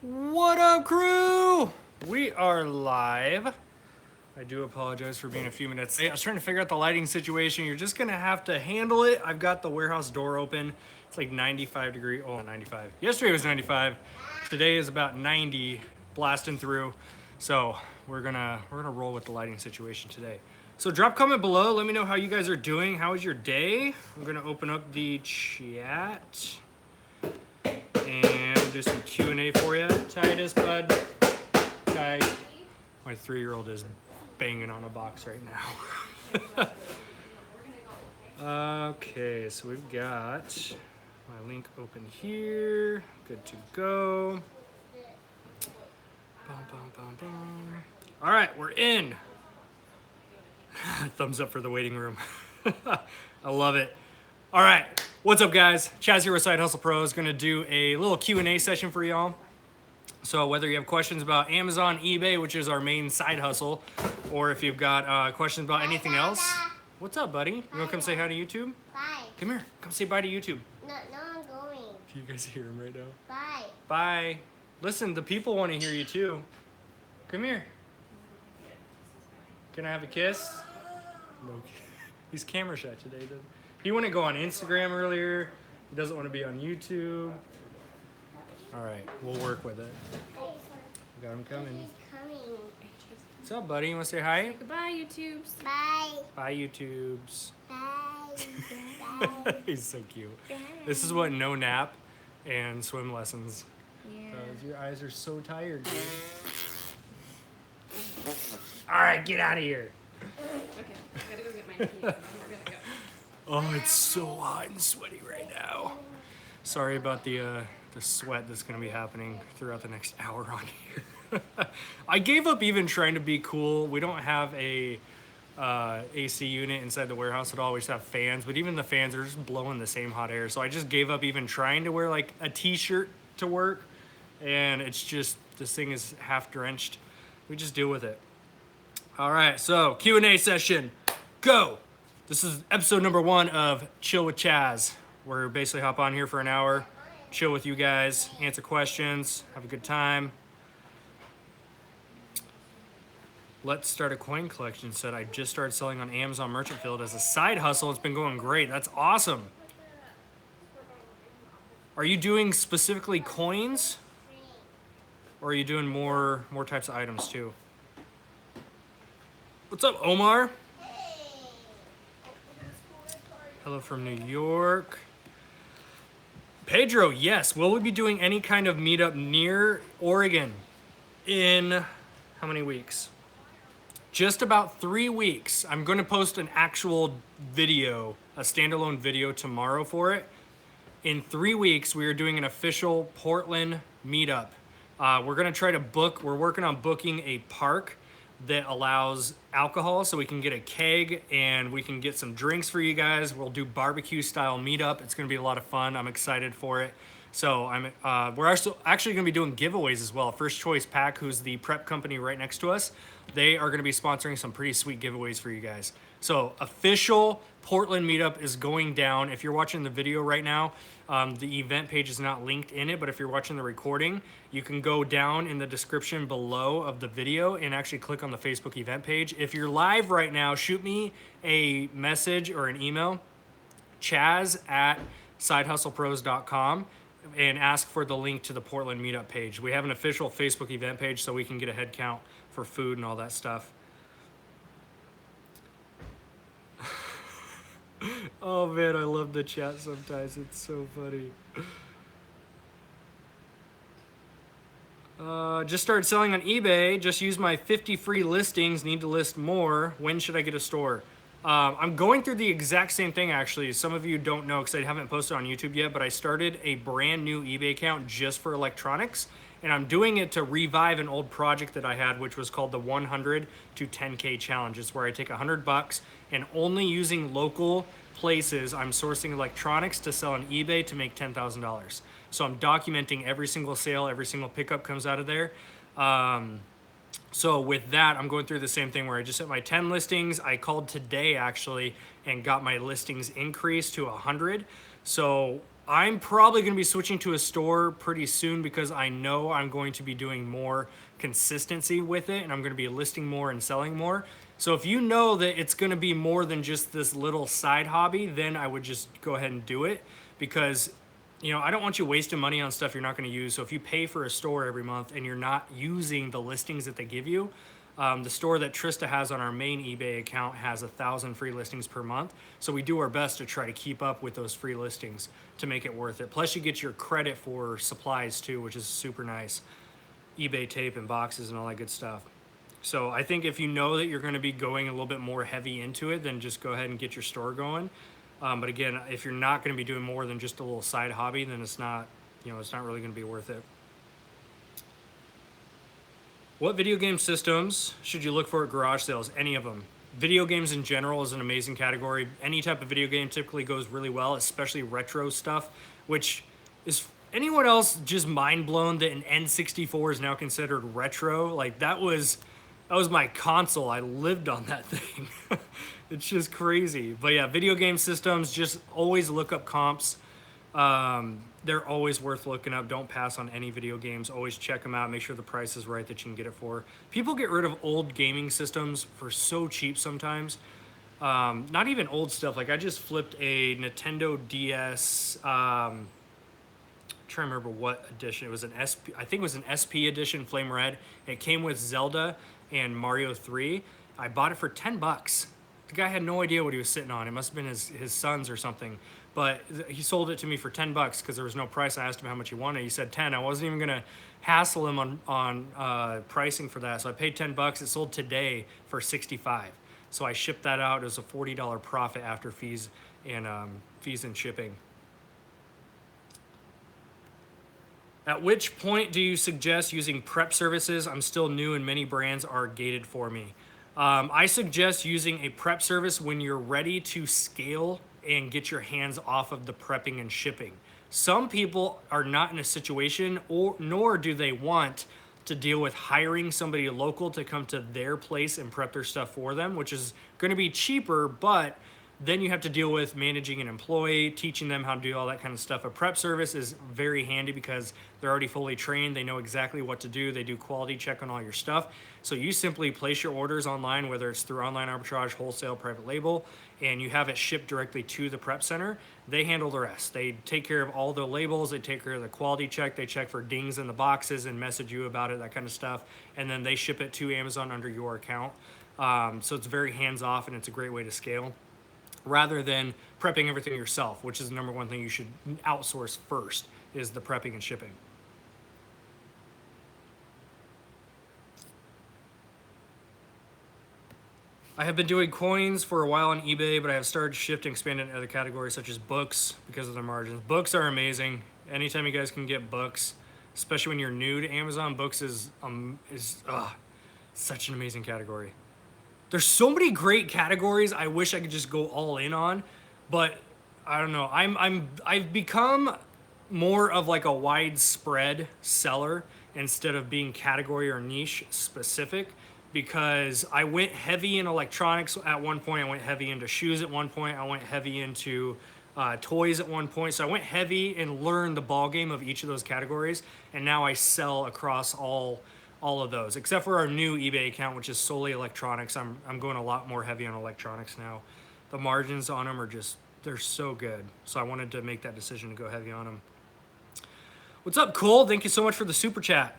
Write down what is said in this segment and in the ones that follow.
What up, crew? We are live. I do apologize for being a few minutes late. I was trying to figure out the lighting situation. You're just gonna have to handle it. I've got the warehouse door open. It's like 95 degree. Oh, 95. Yesterday was 95. Today is about 90, blasting through. So we're gonna roll with the lighting situation today. So drop comment below. Let me know how you guys are doing. How was your day? I'm gonna open up the chat and do some Q&A for you. Titus, bud. Ty. My 3-year-old is banging on a box right now. Okay, so we've got my link open here. Good to go. Bum, bum, bum, bum. All right, we're in. Thumbs up for the waiting room. I love it. All right, what's up, guys? Chaz here with Side Hustle Pros. Gonna do a little Q&A session for y'all. So whether you have questions about Amazon, eBay, which is our main side hustle, or if you've got questions about anything else. What's up, buddy? You wanna come say hi to YouTube? Bye. Come here, come say bye to YouTube. No, I'm going. Can you guys hear him right now? Bye. Bye. Listen, the people want to hear you too. Come here. Can I have a kiss? No. He's camera shy today. He wouldn't go on Instagram earlier. He doesn't want to be on YouTube. All right, we'll work with it. Got him coming. He's coming. What's up, buddy? You want to say hi? Goodbye, YouTubes. Bye. Bye, YouTubes. Bye. Bye. He's so cute. This is what no nap and swim lessons. Yeah. Your eyes are so tired, dude. All right, get out of here. Okay, I gotta go get my key. We're gonna go. Oh, it's so hot and sweaty right now. Sorry about the sweat that's going to be happening throughout the next hour on here. I gave up even trying to be cool. We don't have a AC unit inside the warehouse at all. We just have fans, but even the fans are just blowing the same hot air. So I just gave up even trying to wear like a t-shirt to work, and it's just, this thing is half drenched. We just deal with it. All right, so Q&A session, go. This is episode number 1 of Chill with Chaz. We're basically hop on here for an hour, chill with you guys, answer questions, have a good time. Let's start a coin collection set. I just started selling on Amazon Merchant Field as a side hustle. It's been going great. That's awesome. Are you doing specifically coins? Or are you doing more types of items too? What's up, Omar? Hello from New York. Pedro, yes. Will we be doing any kind of meetup near Oregon in how many weeks? Just about 3 weeks. I'm going to post an actual video, a standalone video tomorrow for it. In 3 weeks, we are doing an official Portland meetup. We're going to try to book, we're working on booking a park that allows alcohol, so we can get a keg and we can get some drinks for you guys. We'll do barbecue style meetup. It's gonna be a lot of fun. I'm excited for it. So we're actually gonna be doing giveaways as well. First Choice Pack, who's the prep company right next to us, they are gonna be sponsoring some pretty sweet giveaways for you guys. So official Portland meetup is going down. If you're watching the video right now, the event page is not linked in it, but if you're watching the recording, you can go down in the description below of the video and actually click on the Facebook event page. If you're live right now, shoot me a message or an email, chaz@sidehustlepros.com, and ask for the link to the Portland meetup page. We have an official Facebook event page so we can get a head count for food and all that stuff. Oh man, I love the chat sometimes. It's so funny. Just started selling on eBay. Just used my 50 free listings. Need to list more. When should I get a store? I'm going through the exact same thing actually. Some of you don't know because I haven't posted on YouTube yet, but I started a brand new eBay account just for electronics. And I'm doing it to revive an old project that I had, which was called the 100 to 10K challenge. It's where I take $100 and only using local places, I'm sourcing electronics to sell on eBay to make $10,000. So I'm documenting every single sale, every single pickup comes out of there. So with that, I'm going through the same thing where I just hit my 10 listings. I called today actually and got my listings increased to 100. So I'm probably going to be switching to a store pretty soon because I know I'm going to be doing more consistency with it and I'm going to be listing more and selling more. So if you know that it's going to be more than just this little side hobby, then I would just go ahead and do it because, you know, I don't want you wasting money on stuff you're not going to use. So if you pay for a store every month and you're not using the listings that they give you, the store that Trista has on our main eBay account has 1,000 free listings per month. So we do our best to try to keep up with those free listings to make it worth it. Plus you get your credit for supplies too, which is super nice. eBay tape and boxes and all that good stuff. So I think if you know that you're going to be going a little bit more heavy into it, then just go ahead and get your store going. But again, if you're not going to be doing more than just a little side hobby, then it's not, you know, it's not really going to be worth it. What video game systems should you look for at garage sales? Any of them. Video games in general is an amazing category. Any type of video game typically goes really well, especially retro stuff, which is anyone else just mind blown that an N64 is now considered retro? Like that was my console. I lived on that thing. It's just crazy. But yeah, video game systems, just always look up comps. They're always worth looking up. Don't pass on any video games. Always check them out. Make sure the price is right that you can get it for. People get rid of old gaming systems for so cheap sometimes. Not even old stuff. Like I just flipped a Nintendo DS. I'm trying to remember what edition. It was an SP. I think it was an SP edition, Flame Red. It came with Zelda and Mario 3. I bought it for $10. The guy had no idea what he was sitting on. It must have been his son's or something. But he sold it to me for $10 because there was no price. I asked him how much he wanted. He said 10. I wasn't even gonna hassle him on pricing for that. So I paid $10. It sold today for 65. So I shipped that out as a $40 profit after fees and shipping. At which point do you suggest using prep services? I'm still new and many brands are gated for me. I suggest using a prep service when you're ready to scale and get your hands off of the prepping and shipping. Some people are not in a situation nor do they want to deal with hiring somebody local to come to their place and prep their stuff for them, which is going to be cheaper, but then you have to deal with managing an employee, teaching them how to do all that kind of stuff. A prep service is very handy because they're already fully trained. They know exactly what to do. They do quality check on all your stuff. So you simply place your orders online, whether it's through online arbitrage, wholesale, private label, and you have it shipped directly to the prep center. They handle the rest. They take care of all the labels. They take care of the quality check. They check for dings in the boxes and message you about it, that kind of stuff. And then they ship it to Amazon under your account. So it's very hands-off and it's a great way to scale, rather than prepping everything yourself, which is the number one thing you should outsource first, is the prepping and shipping. I have been doing coins for a while on eBay, but I have started shifting, expanding to other categories such as books because of their margins. Books are amazing. Anytime you guys can get books, especially when you're new to Amazon, books is such an amazing category. There's so many great categories I wish I could just go all in on, but I don't know. I've become more of like a widespread seller instead of being category or niche specific, because I went heavy in electronics at one point. I went heavy into shoes at one point. I went heavy into toys at one point. So I went heavy and learned the ball game of each of those categories, and now I sell across all of those, except for our new eBay account, which is solely electronics. I'm going a lot more heavy on electronics now. The margins on them are just, they're so good. So I wanted to make that decision to go heavy on them. What's up, Cole? Thank you so much for the super chat.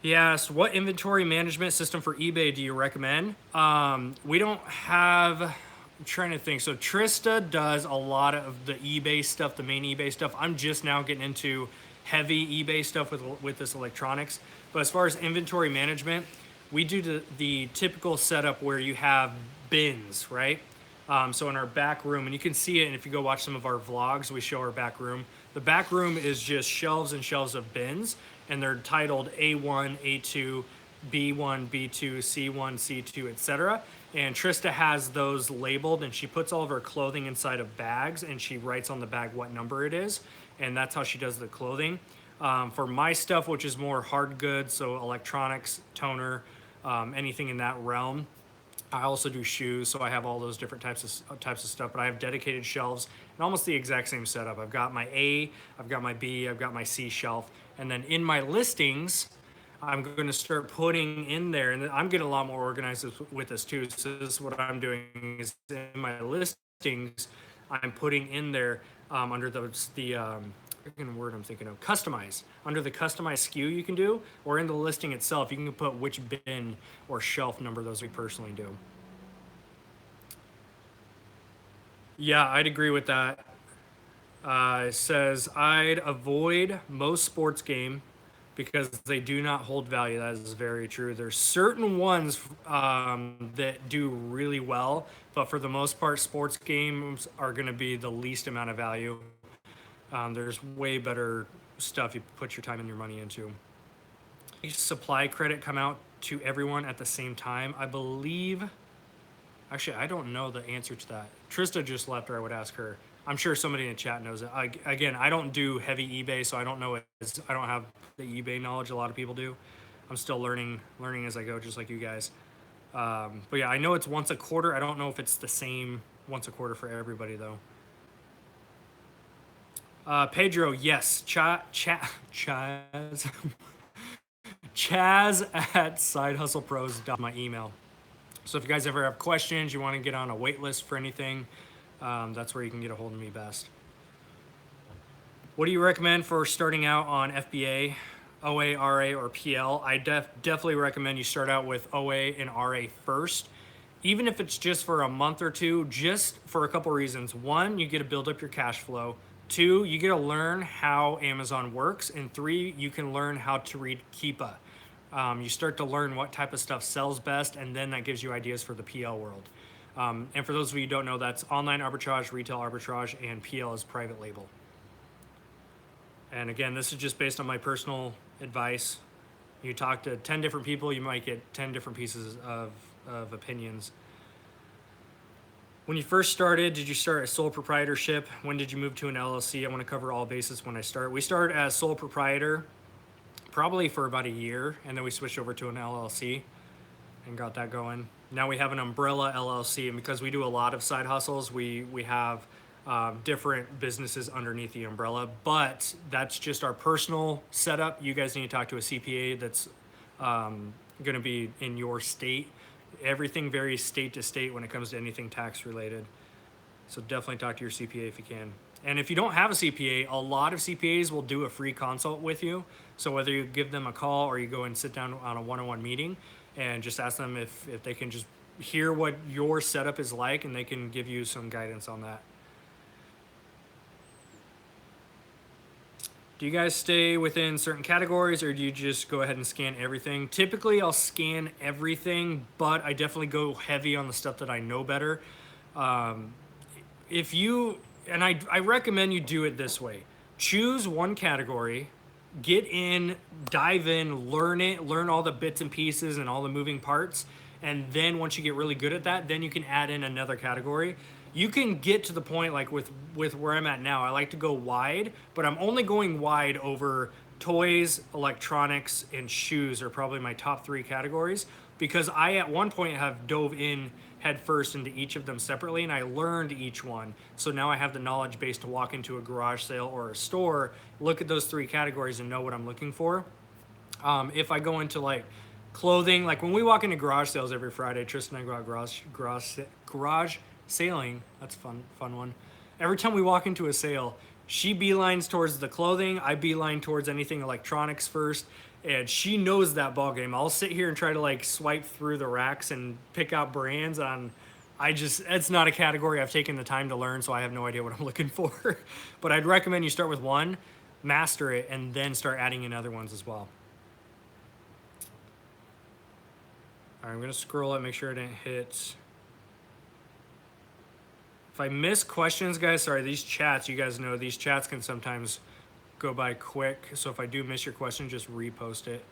He asked, what inventory management system for eBay do you recommend? We don't have, I'm trying to think. So Trista does a lot of the eBay stuff, the main eBay stuff. I'm just now getting into heavy eBay stuff with this electronics. But as far as inventory management, we do the typical setup where you have bins, right? So in our back room, and you can see it, and if you go watch some of our vlogs, we show our back room. The back room is just shelves and shelves of bins, and they're titled A1, A2, B1, B2, C1, C2, etc. And Trista has those labeled, and she puts all of her clothing inside of bags, and she writes on the bag what number it is, and that's how she does the clothing. For my stuff, which is more hard goods, so electronics, toner, anything in that realm, I also do shoes, so I have all those different types of stuff, but I have dedicated shelves and almost the exact same setup. I've got my A, I've got my B, I've got my C shelf, and then in my listings, I'm going to start putting in there, and I'm getting a lot more organized with this too. So this is what I'm doing is in my listings, I'm putting in there under the freaking word I'm thinking of, customize. Under the customize SKU you can do, or in the listing itself, you can put which bin or shelf number those we personally do. Yeah, I'd agree with that. It says, I'd avoid most sports game because they do not hold value. That is very true. There's certain ones that do really well, but for the most part, sports games are going to be the least amount of value. There's way better stuff you put your time and your money into. Supply credit come out to everyone at the same time? I believe, actually, I don't know the answer to that. Trista just left, or I would ask her. I'm sure somebody in the chat knows it. Again, I don't do heavy eBay, so I don't know. I don't have the eBay knowledge a lot of people do. I'm still learning as I go, just like you guys. But yeah, I know it's once a quarter. I don't know if it's the same once a quarter for everybody, though. Pedro, yes. Chaz Chaz at sidehustlepros. My email. So if you guys ever have questions, you want to get on a wait list for anything, that's where you can get a hold of me best. What do you recommend for starting out on FBA, OA, RA, or PL? I definitely recommend you start out with OA and RA first, even if it's just for a month or two, just for a couple reasons. One, you get to build up your cash flow. Two, you get to learn how Amazon works. And three, you can learn how to read Keepa. You start to learn what type of stuff sells best, and then that gives you ideas for the PL world. And for those of you who don't know, that's online arbitrage, retail arbitrage, and PL is private label. And again, this is just based on my personal advice. You talk to 10 different people, you might get 10 different pieces of opinions. When you first started, did you start as sole proprietorship? When did you move to an LLC? I want to cover all bases when I start. We started as sole proprietor probably for about a year, and then we switched over to an LLC and got that going. Now we have an umbrella LLC, and because we do a lot of side hustles, we have different businesses underneath the umbrella, but that's just our personal setup. You guys need to talk to a CPA that's going to be in your state. Everything varies state to state when it comes to anything tax related. So definitely talk to your CPA if you can. And if you don't have a CPA, a lot of CPAs will do a free consult with you. So whether you give them a call or you go and sit down on a one-on-one meeting and just ask them if they can just hear what your setup is like, and they can give you some guidance on that. Do you guys stay within certain categories, or do you just go ahead and scan everything? Typically, I'll scan everything, but I definitely go heavy on the stuff that I know better. I recommend you do it this way. Choose one category, get in, dive in, learn it, learn all the bits and pieces and all the moving parts. And then once you get really good at that, then you can add in another category. You can get to the point like with where I'm at now. I like to go wide, but I'm only going wide over toys, electronics, and shoes are probably my top three categories, because I at one point have dove in head first into each of them separately, and I learned each one. So now I have the knowledge base to walk into a garage sale or a store, look at those three categories and know what I'm looking for. If I go into like clothing, like when we walk into garage sales every Friday, Tristan and I go out garage sailing. That's a fun one. Every time we walk into a sale, she beelines towards the clothing, I beeline towards anything electronics first, and she knows that ball game. I'll sit here and try to like swipe through the racks and pick out brands on. It's not a category I've taken the time to learn, so I have no idea what I'm looking for. But I'd recommend you start with one, master it, and then start adding in other ones as well. All right, I'm gonna scroll it, make sure I didn't hit. If I miss questions, guys, sorry, these chats, you guys know these chats can sometimes go by quick. So if I do miss your question, just repost it.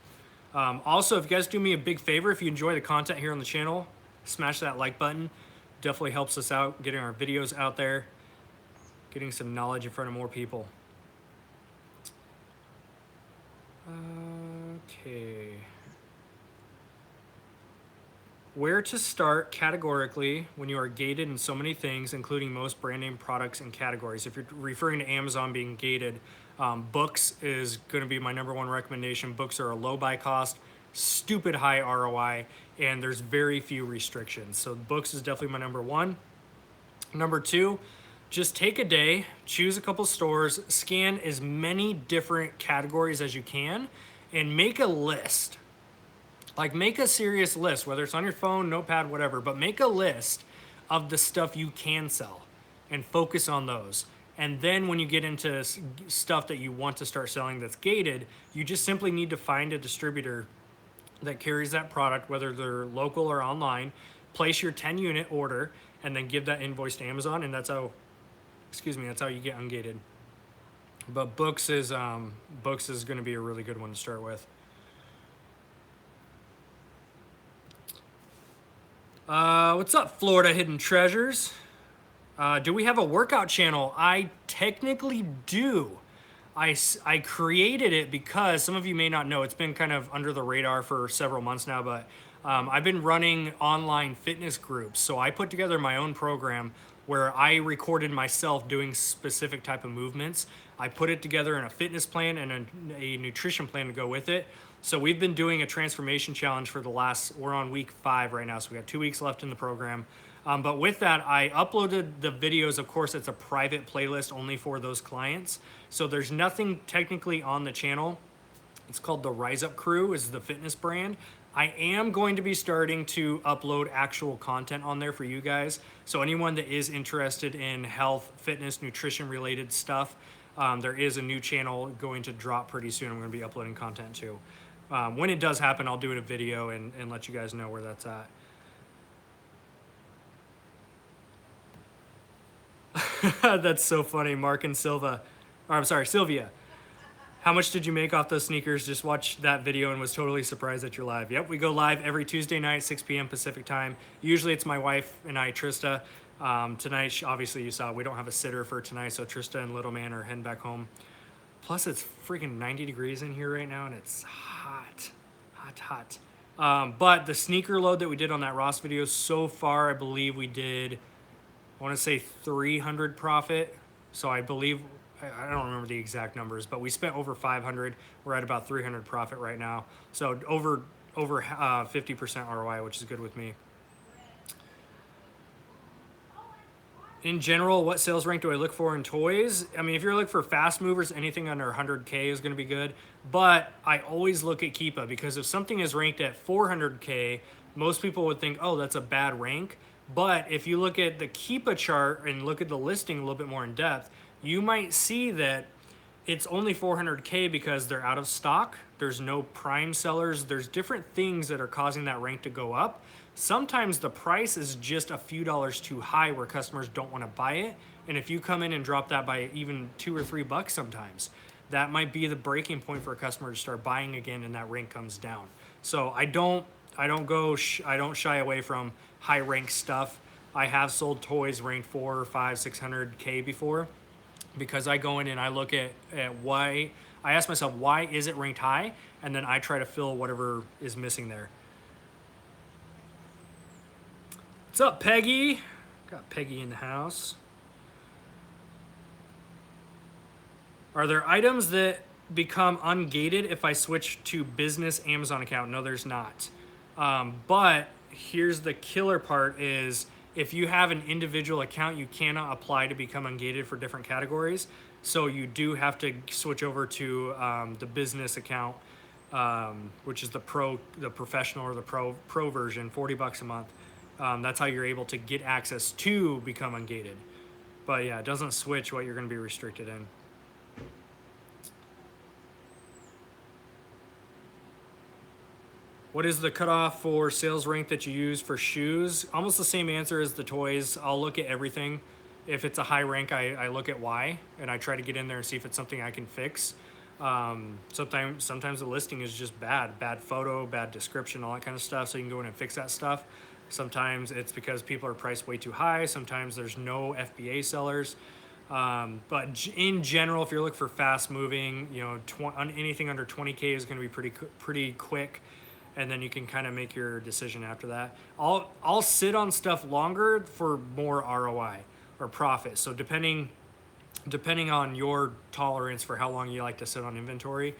Also, if you guys do me a big favor, if you enjoy the content here on the channel, smash that like button. Definitely helps us out, getting our videos out there, getting some knowledge in front of more people. Okay. Where to start categorically when you are gated in so many things, including most brand name products and categories. If you're referring to Amazon being gated, books is going to be my number one recommendation. Books are a low buy cost, stupid high ROI, and there's very few restrictions. So books is definitely my number one. Number two, just take a day, choose a couple stores, scan as many different categories as you can, and make a list. Like, make a serious list, whether it's on your phone, notepad, whatever, but make a list of the stuff you can sell and focus on those. And then when you get into stuff that you want to start selling that's gated, you just simply need to find a distributor that carries that product, whether they're local or online, place your 10 unit order, and then give that invoice to Amazon. And that's how, that's how you get ungated. But books is going to be a really good one to start with. What's up, Florida Hidden Treasures? Do we have a workout channel? I technically do. I created it because some of you may not know, it's been kind of under the radar for several months now, but I've been running online fitness groups. So I put together my own program where I recorded myself doing specific type of movements. I put it together in a fitness plan and a nutrition plan to go with it. So we've been doing a transformation challenge for we're on week 5 right now. So we got 2 weeks left in the program. But with that, I uploaded the videos. Of course, it's a private playlist only for those clients. So there's nothing technically on the channel. It's called the Rise Up Crew, is the fitness brand. I am going to be starting to upload actual content on there for you guys. So anyone that is interested in health, fitness, nutrition related stuff, there is a new channel going to drop pretty soon. I'm going to be uploading content too. When it does happen, I'll do a video and let you guys know where that's at. That's so funny, Mark and Sylvia. How much did you make off those sneakers? Just watched that video and was totally surprised that you're live. Yep, we go live every Tuesday night, 6 p.m. Pacific time. Usually it's my wife and I, Trista. Tonight, obviously you saw, we don't have a sitter for tonight, so Trista and little man are heading back home. Plus it's freaking 90 degrees in here right now and it's hot. But the sneaker load that we did on that Ross video, so far I believe we did, I want to say 300 profit. So I believe, I don't remember the exact numbers, but we spent over 500. We're at about 300 profit right now. So over 50% ROI, which is good with me. In general, what sales rank do I look for in toys? I mean, if you're looking for fast movers, anything under 100K is going to be good. But I always look at Keepa, because if something is ranked at 400K, most people would think, oh, that's a bad rank. But if you look at the Keepa chart and look at the listing a little bit more in depth, you might see that it's only 400K because they're out of stock. There's no prime sellers. There's different things that are causing that rank to go up. Sometimes the price is just a few dollars too high where customers don't want to buy it. And if you come in and drop that by even $2 or $3 sometimes, that might be the breaking point for a customer to start buying again and that rank comes down. So I don't shy away from high rank stuff. I have sold toys ranked 400, 500, 600K before, because I go in and I look at why, I ask myself, why is it ranked high? And then I try to fill whatever is missing there. What's up, Peggy? Got Peggy in the house. Are there items that become ungated if I switch to business Amazon account? No, there's not. But here's the killer part is, if you have an individual account, you cannot apply to become ungated for different categories. So you do have to switch over to the business account, which is the professional or the pro version, $40 a month. That's how you're able to get access to become ungated. But yeah, it doesn't switch what you're going to be restricted in. What is the cutoff for sales rank that you use for shoes? Almost the same answer as the toys. I'll look at everything. If it's a high rank, I look at why, and I try to get in there and see if it's something I can fix. Sometimes the listing is just bad photo, bad description, all that kind of stuff. So you can go in and fix that stuff. Sometimes it's because people are priced way too high. Sometimes there's no FBA sellers. But in general, if you're looking for fast moving, anything under 20K is going to be pretty quick. and then you can kind of make your decision after that. I'll sit on stuff longer for more ROI or profit. So depending on your tolerance for how long you like to sit on inventory,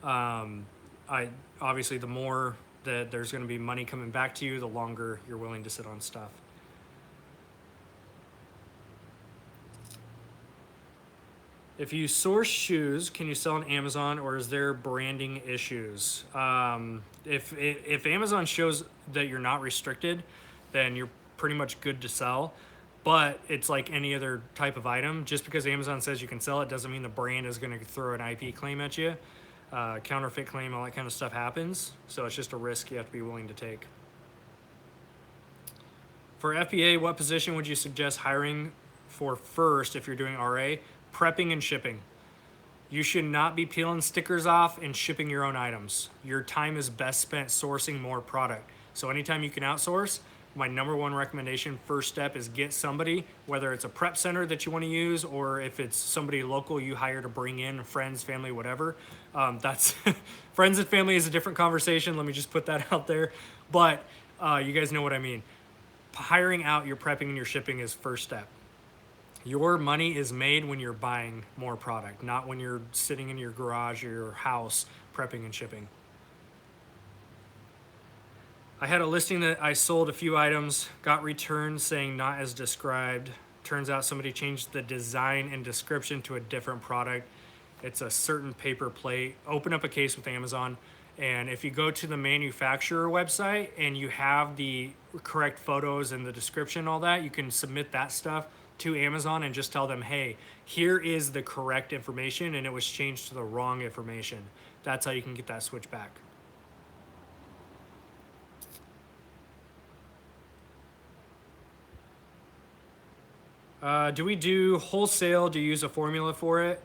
I obviously the more that there's going to be money coming back to you, the longer you're willing to sit on stuff. If you source shoes, can you sell on Amazon, or is there branding issues? If Amazon shows that you're not restricted, then you're pretty much good to sell. But it's like any other type of item. Just because Amazon says you can sell it doesn't mean the brand is going to throw an IP claim at you. Counterfeit claim, all that kind of stuff happens. So it's just a risk you have to be willing to take. For FBA, what position would you suggest hiring for first if you're doing RA? Prepping and shipping. You should not be peeling stickers off and shipping your own items. Your time is best spent sourcing more product. So anytime you can outsource, my number one recommendation, first step, is get somebody, whether it's a prep center that you want to use, or if it's somebody local you hire to bring in, friends, family, whatever. That's friends and family is a different conversation. Let me just put that out there. But you guys know what I mean. Hiring out your prepping and your shipping is first step. Your money is made when you're buying more product, not when you're sitting in your garage or your house prepping and shipping. I had a listing that I sold a few items, got returned saying not as described. Turns out somebody changed the design and description to a different product. It's a certain paper plate. Open up a case with Amazon, and if you go to the manufacturer website and you have the correct photos and the description, all that, you can submit that stuff to Amazon and just tell them, hey, here is the correct information and it was changed to the wrong information. That's how you can get that switch back. Do we do wholesale? Do you use a formula for it?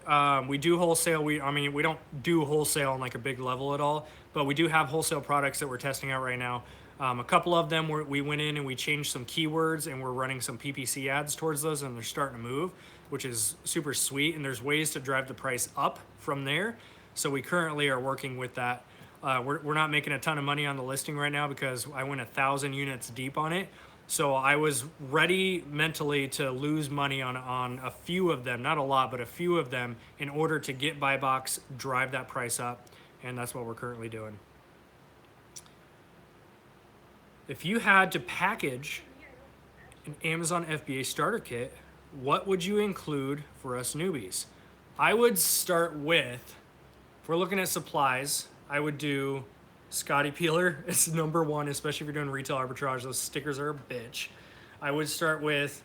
We do wholesale. We don't do wholesale on like a big level at all, but we do have wholesale products that we're testing out right now. A couple of them we went in and we changed some keywords and we're running some PPC ads towards those, and they're starting to move, which is super sweet. And there's ways to drive the price up from there. So we currently are working with that. We're not making a ton of money on the listing right now because I went 1,000 units deep on it. So I was ready mentally to lose money on a few of them, not a lot, but a few of them, in order to get buy box, drive that price up. And that's what we're currently doing. If you had to package an Amazon FBA starter kit, what would you include for us newbies? I would start with, if we're looking at supplies, I would do Scotty Peeler. It's number one, especially if you're doing retail arbitrage. Those stickers are a bitch. I would start with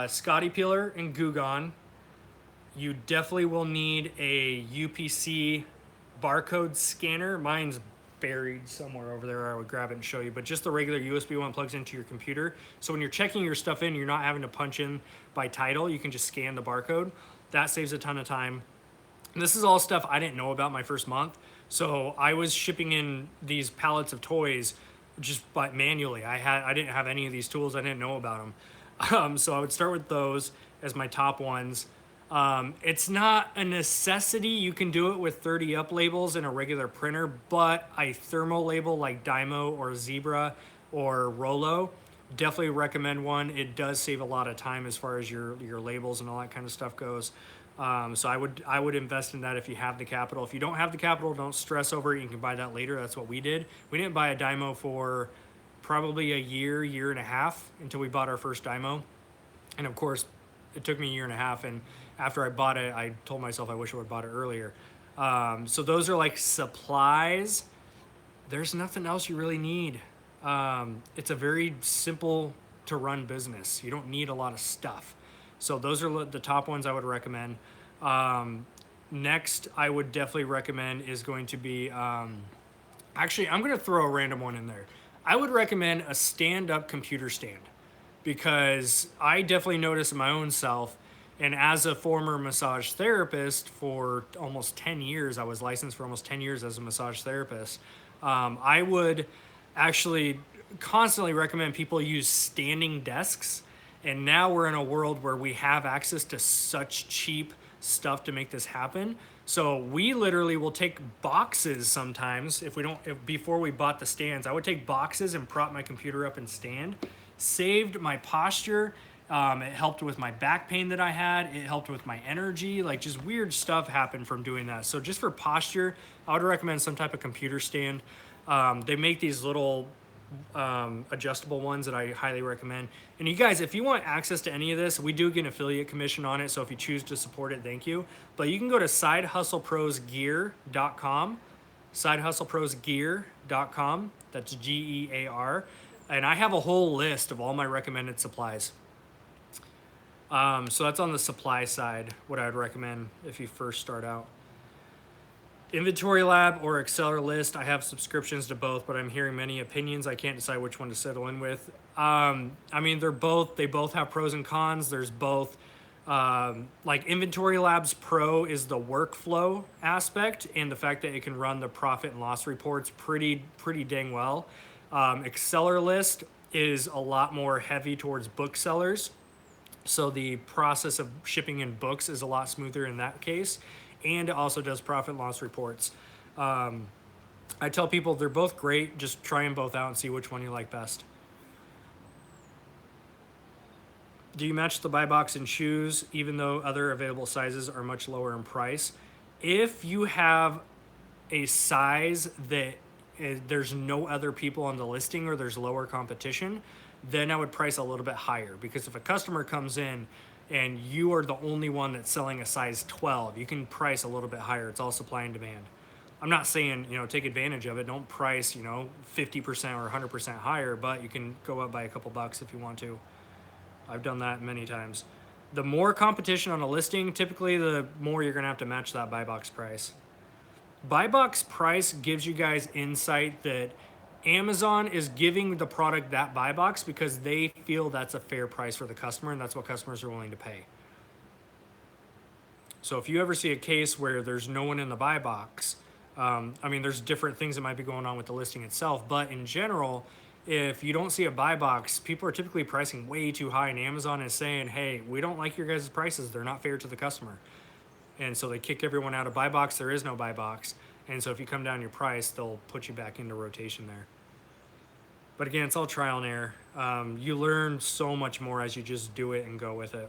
Scotty Peeler and Goo Gone. You definitely will need a UPC barcode scanner. Mine's buried somewhere over there. I would grab it and show you, but just the regular USB one plugs into your computer. So when you're checking your stuff in, you're not having to punch in by title. You can just scan the barcode. That saves a ton of time. And this is all stuff I didn't know about my first month. So I was shipping in these pallets of toys just manually. I didn't have any of these tools. I didn't know about them. So I would start with those as my top ones. It's not a necessity. You can do it with 30 up labels in a regular printer, but a thermal label like Dymo or Zebra or Rollo, definitely recommend one. It does save a lot of time as far as your labels and all that kind of stuff goes. So I would invest in that if you have the capital. If you don't have the capital, don't stress over it. You can buy that later. That's what we did. We didn't buy a Dymo for probably a year and a half until we bought our first Dymo. And of course, it took me a year and a half. And after I bought it, I told myself I wish I would have bought it earlier. So those are like supplies. There's nothing else you really need. It's a very simple to run business. You don't need a lot of stuff. So those are the top ones I would recommend. Next, I would definitely recommend is going to be, actually, I'm going to throw a random one in there. I would recommend a stand-up computer stand, because I definitely noticed in my own self, and as a former massage therapist for almost 10 years, I was licensed for almost 10 years as a massage therapist. I would actually constantly recommend people use standing desks. And now we're in a world where we have access to such cheap stuff to make this happen. So we literally will take boxes sometimes before we bought the stands, I would take boxes and prop my computer up and stand. Saved my posture. It helped with my back pain that I had. It helped with my energy. Like just weird stuff happened from doing that. So just for posture, I would recommend some type of computer stand. They make these little adjustable ones that I highly recommend. And you guys, if you want access to any of this, we do get an affiliate commission on it. So if you choose to support it, thank you. But you can go to sidehustleprosgear.com, sidehustleprosgear.com. That's GEAR. And I have a whole list of all my recommended supplies. So that's on the supply side, what I would recommend if you first start out. Inventory Lab or Exceller List, I have subscriptions to both, but I'm hearing many opinions. I can't decide which one to settle in with. I mean, they both have pros and cons. There's both, like Inventory Labs Pro is the workflow aspect and the fact that it can run the profit and loss reports pretty dang well. Exceller List is a lot more heavy towards booksellers. So the process of shipping in books is a lot smoother in that case. And it also does profit and loss reports. I tell people they're both great. Just try them both out and see which one you like best. Do you match the buy box and shoes even though other available sizes are much lower in price? If you have a size that there's no other people on the listing or there's lower competition, then I would price a little bit higher. Because if a customer comes in and you are the only one that's selling a size 12, you can price a little bit higher. It's all supply and demand. I'm not saying, take advantage of it. Don't price, 50% or 100% higher, but you can go up by a couple bucks if you want to. I've done that many times. The more competition on a listing, typically the more you're gonna have to match that buy box price. Buy box price gives you guys insight that Amazon is giving the product that buy box because they feel that's a fair price for the customer and that's what customers are willing to pay. So if you ever see a case where there's no one in the buy box, there's different things that might be going on with the listing itself, but in general, if you don't see a buy box, people are typically pricing way too high and Amazon is saying, hey, we don't like your guys' prices. They're not fair to the customer. And so they kick everyone out of buy box. There is no buy box. And so if you come down your price, they'll put you back into rotation there. But again, it's all trial and error. You learn so much more as you just do it and go with it.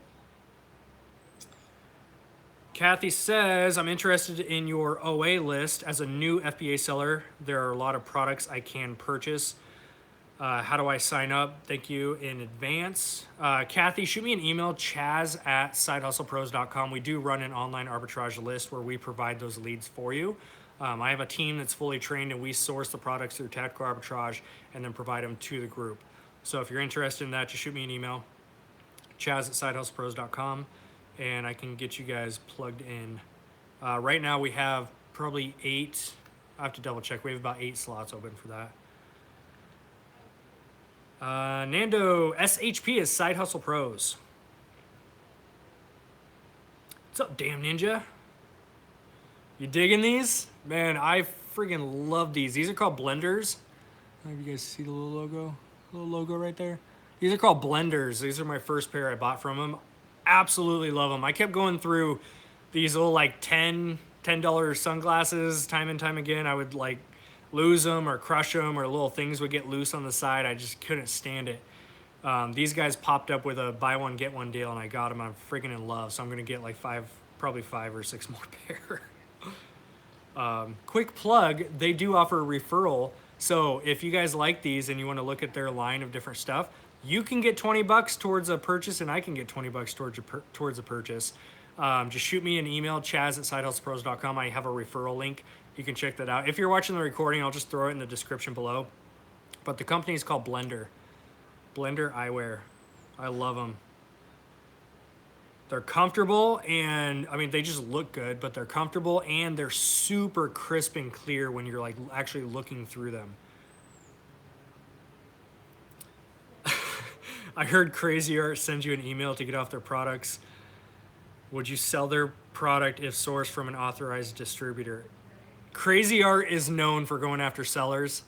Kathy says, I'm interested in your OA list. As a new FBA seller, there are a lot of products I can purchase. How do I sign up? Thank you in advance. Kathy, shoot me an email, chaz@sidehustlepros.com. We do run an online arbitrage list where we provide those leads for you. I have a team that's fully trained and we source the products through tactical arbitrage and then provide them to the group. So if you're interested in that, just shoot me an email, chaz@sidehustlepros.com, and I can get you guys plugged in. Right now we have probably 8, I have to double check, we have about 8 slots open for that. Nando, SHP is Side Hustle Pros. What's up, Damn Ninja? You digging these? Man, I freaking love these. These are called blenders. I don't know if you guys see the little logo right there. These are called blenders. These are my first pair I bought from them. Absolutely love them. I kept going through these little like $10 sunglasses time and time again. I would like lose them or crush them or little things would get loose on the side. I just couldn't stand it. These guys popped up with a buy one, get one deal and I got them. I'm freaking in love. So I'm going to get like probably 5 or 6 more pair. Quick plug, they do offer a referral. So if you guys like these and you want to look at their line of different stuff, you can get $20 towards a purchase and I can get $20 towards a purchase. Just shoot me an email, chaz@sidehustlepros.com. I have a referral link. You can check that out. If you're watching the recording, I'll just throw it in the description below. But the company is called Blender Eyewear. I love them. They're comfortable and they just look good, but they're comfortable and they're super crisp and clear when you're like actually looking through them. I heard Crazy Art sends you an email to get off their products. Would you sell their product if sourced from an authorized distributor? Crazy Art is known for going after sellers.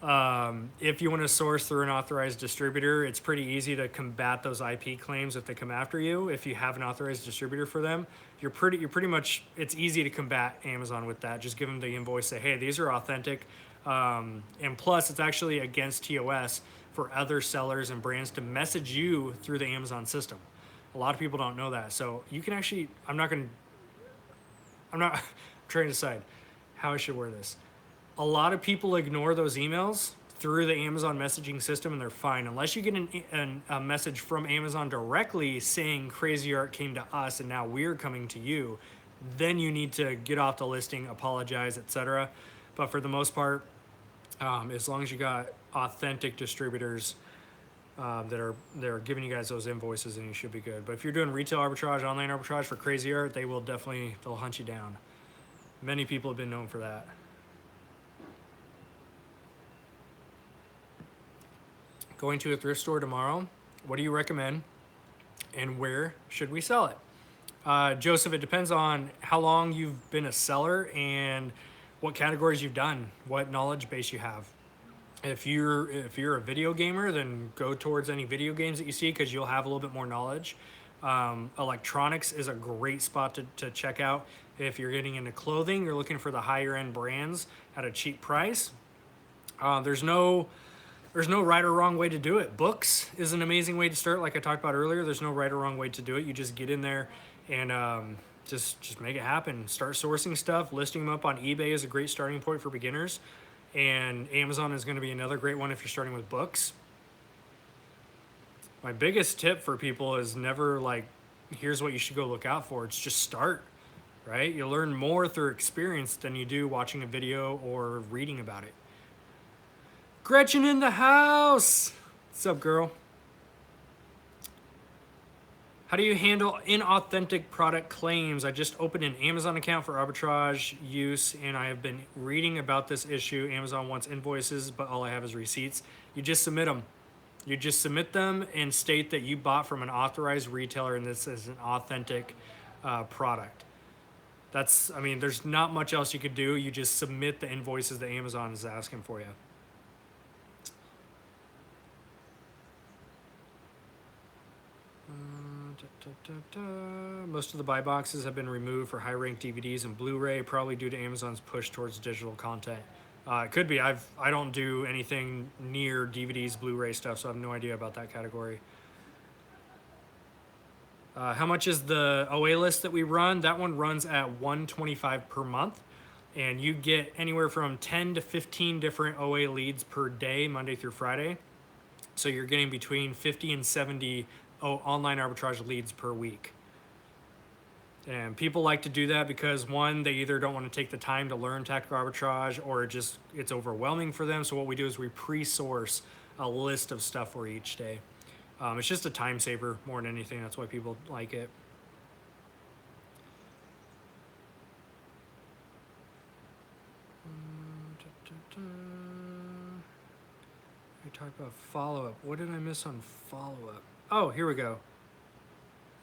If you want to source through an authorized distributor, it's pretty easy to combat those IP claims if they come after you. If you have an authorized distributor for them, you're pretty much, it's easy to combat Amazon with that. Just give them the invoice, say, hey, these are authentic. And plus, it's actually against TOS for other sellers and brands to message you through the Amazon system. A lot of people don't know that. So you can actually, I'm not I'm trying to decide how I should word this. A lot of people ignore those emails through the Amazon messaging system and they're fine. Unless you get a message from Amazon directly saying Crazy Art came to us and now we're coming to you, then you need to get off the listing, apologize, etc. But for the most part, as long as you got authentic distributors that are giving you guys those invoices, then you should be good. But if you're doing retail arbitrage, online arbitrage for Crazy Art, they'll hunt you down. Many people have been known for that. Going to a thrift store tomorrow, what do you recommend and where should we sell it? Joseph, it depends on how long you've been a seller and what categories you've done, what knowledge base you have. If you're a video gamer, then go towards any video games that you see because you'll have a little bit more knowledge. Electronics is a great spot to check out. If you're getting into clothing, you're looking for the higher end brands at a cheap price. There's no right or wrong way to do it. Books is an amazing way to start. Like I talked about earlier, there's no right or wrong way to do it. You just get in there and just make it happen. Start sourcing stuff. Listing them up on eBay is a great starting point for beginners. And Amazon is going to be another great one if you're starting with books. My biggest tip for people is never here's what you should go look out for. It's just start, right? You'll learn more through experience than you do watching a video or reading about it. Gretchen in the house. What's up, girl? How do you handle inauthentic product claims? I just opened an Amazon account for arbitrage use, and I have been reading about this issue. Amazon wants invoices, but all I have is receipts. You just submit them. You just submit them and state that you bought from an authorized retailer and this is an authentic product. There's not much else you could do. You just submit the invoices that Amazon is asking for you. Most of the buy boxes have been removed for high-ranked DVDs and Blu-ray, probably due to Amazon's push towards digital content. It could be. I don't do anything near DVDs, Blu-ray stuff, so I have no idea about that category. How much is the OA list that we run? That one runs at $125 per month, and you get anywhere from 10 to 15 different OA leads per day, Monday through Friday. So you're getting between 50 and 70 online arbitrage leads per week. And people like to do that because, one, they either don't want to take the time to learn tactical arbitrage or it's overwhelming for them. So what we do is we pre-source a list of stuff for each day. It's just a time saver more than anything. That's why people like it. We talked about follow-up. What did I miss on follow-up? Oh, here we go.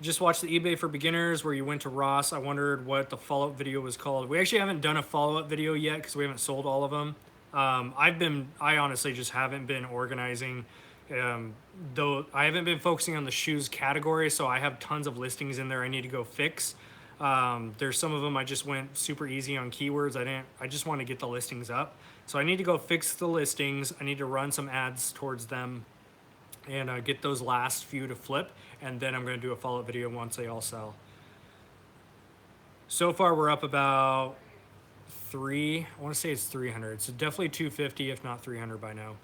Just watched the eBay for beginners where you went to Ross. I wondered what the follow-up video was called. We actually haven't done a follow-up video yet because we haven't sold all of them. I honestly just haven't been organizing. Though I haven't been focusing on the shoes category, so I have tons of listings in there I need to go fix. There's some of them I just went super easy on keywords. I just want to get the listings up. So I need to go fix the listings. I need to run some ads towards them and get those last few to flip. And then I'm going to do a follow-up video once they all sell. So far, we're up about I want to say it's 300. So definitely 250, if not 300 by now.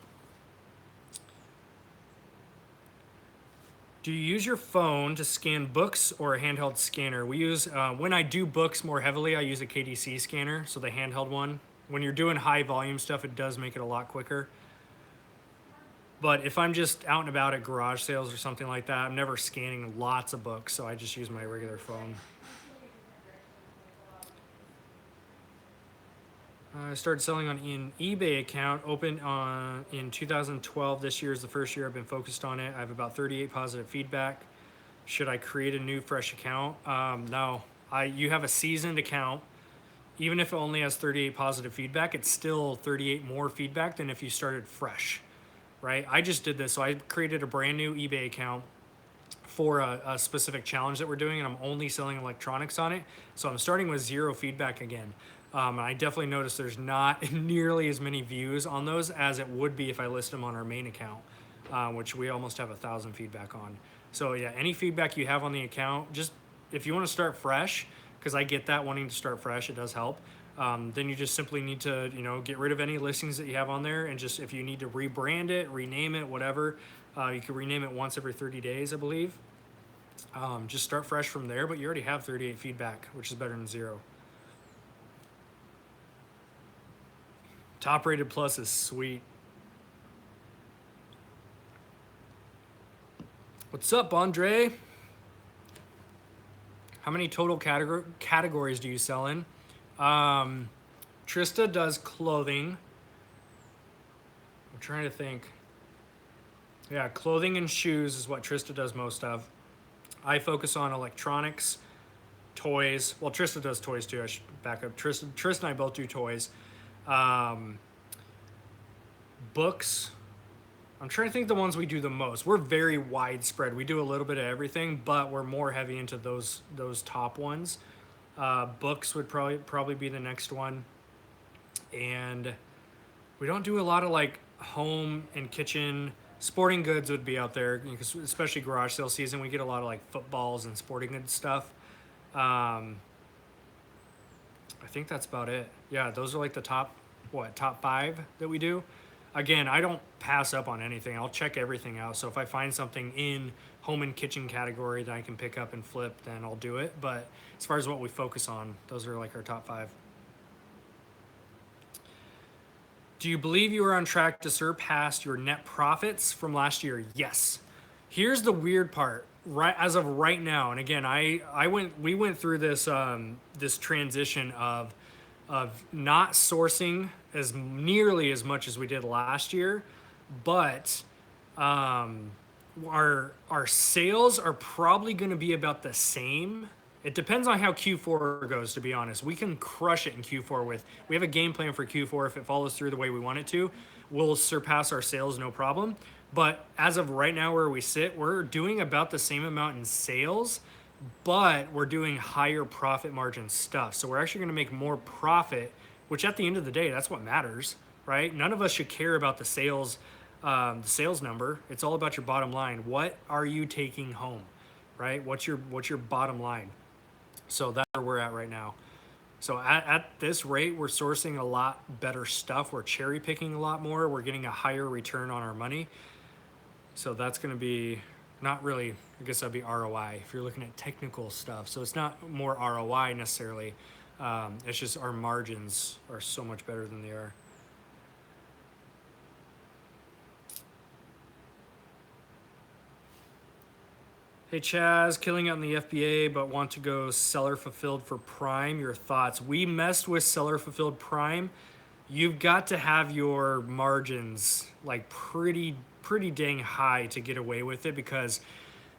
Do you use your phone to scan books or a handheld scanner? We use, when I do books more heavily, I use a KDC scanner, so the handheld one. When you're doing high volume stuff, it does make it a lot quicker. But if I'm just out and about at garage sales or something like that, I'm never scanning lots of books, so I just use my regular phone. I started selling on an eBay account, opened in 2012. This year is the first year I've been focused on it. I have about 38 positive feedback. Should I create a new fresh account? No. You have a seasoned account, even if it only has 38 positive feedback, it's still 38 more feedback than if you started fresh, right? I just did this. So I created a brand new eBay account for a specific challenge that we're doing, and I'm only selling electronics on it. So I'm starting with 0 feedback again. And I definitely noticed there's not nearly as many views on those as it would be if I list them on our main account, which we almost have 1,000 feedback on. So yeah, any feedback you have on the account, just if you want to start fresh, because I get that wanting to start fresh, it does help. Then you just simply need to, get rid of any listings that you have on there, and just if you need to rebrand it, rename it, whatever, you can rename it once every 30 days, I believe. Just start fresh from there, but you already have 38 feedback, which is better than 0. Top rated plus is sweet. What's up, Andre? How many total categories do you sell in? Trista does clothing. I'm trying to think. Yeah, clothing and shoes is what Trista does most of. I focus on electronics, toys. Well, Trista does toys too. I should back up. Trista and I both do toys. Books. I'm trying to think the ones we do the most. We're very widespread. We do a little bit of everything, but we're more heavy into those top ones. Books would probably be the next one. And we don't do a lot of like home and kitchen. Sporting goods would be out there, especially garage sale season. We get a lot of like footballs and sporting goods stuff. I think that's about it. Yeah, those are like the top 5 that we do. Again, I don't pass up on anything. I'll check everything out. So if I find something in home and kitchen category that I can pick up and flip, then I'll do it. But as far as what we focus on, those are like our top 5. Do you believe you are on track to surpass your net profits from last year? Yes. Here's the weird part. Right as of right now, and again, we went through this this transition of not sourcing as nearly as much as we did last year, but our sales are probably going to be about the same. It depends on how Q4 goes, to be honest. We can crush it in Q4 we have a game plan for Q4. If it follows through the way we want it to, we'll surpass our sales, no problem. But as of right now where we sit, we're doing about the same amount in sales, but we're doing higher profit margin stuff. So we're actually going to make more profit, which at the end of the day, that's what matters, right? None of us should care about the sales number. It's all about your bottom line. What are you taking home, right? What's your bottom line? So that's where we're at right now. So at this rate, we're sourcing a lot better stuff. We're cherry picking a lot more. We're getting a higher return on our money. So that's going to be not really, I guess that'd be ROI if you're looking at technical stuff. So it's not more ROI necessarily. It's just our margins are so much better than they are. Hey Chaz, killing it on the FBA, but want to go seller fulfilled for Prime. Your thoughts? We messed with seller fulfilled Prime. You've got to have your margins like pretty dang high to get away with it, because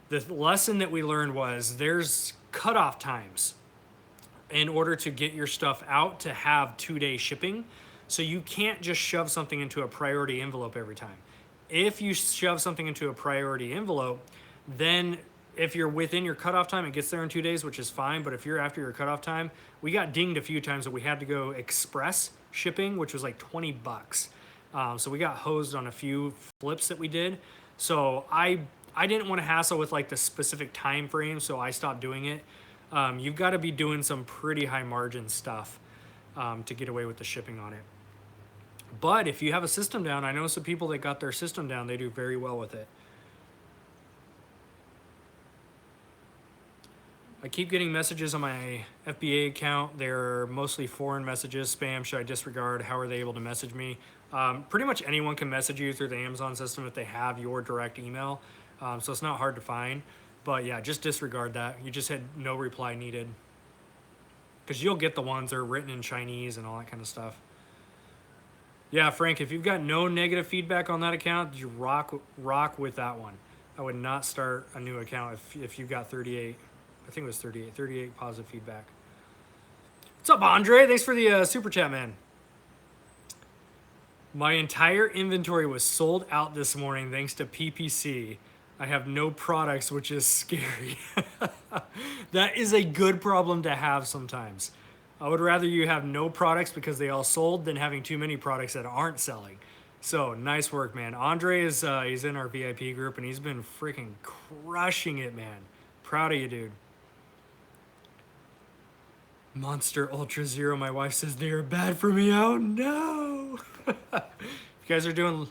the lesson that we learned was there's cutoff times in order to get your stuff out to have 2-day shipping. So you can't just shove something into a priority envelope every time. If you shove something into a priority envelope, then if you're within your cutoff time, it gets there in 2 days, which is fine. But if you're after your cutoff time, we got dinged a few times that we had to go express shipping, which was like $20. So we got hosed on a few flips that we did. So I didn't want to hassle with like the specific time frame, so I stopped doing it. You've got to be doing some pretty high margin stuff to get away with the shipping on it. But if you have a system down, I know some people that got their system down, they do very well with it. I keep getting messages on my FBA account. They're mostly foreign messages, spam. Should I disregard? How are they able to message me? Pretty much anyone can message you through the Amazon system if they have your direct email. So it's not hard to find. But yeah, just disregard that. You just had no reply needed. Because you'll get the ones that are written in Chinese and all that kind of stuff. Yeah, Frank, if you've got no negative feedback on that account, you rock with that one. I would not start a new account if you got 38. I think it was 38 positive feedback. What's up, Andre? Thanks for the super chat, man. My entire inventory was sold out this morning thanks to PPC. I have no products, which is scary. That is a good problem to have sometimes. I would rather you have no products because they all sold than having too many products that aren't selling. So nice work, man. Andre is he's in our VIP group and he's been freaking crushing it, man. Proud of you, dude. Monster Ultra Zero. My wife says they are bad for me. Oh no! If you guys are doing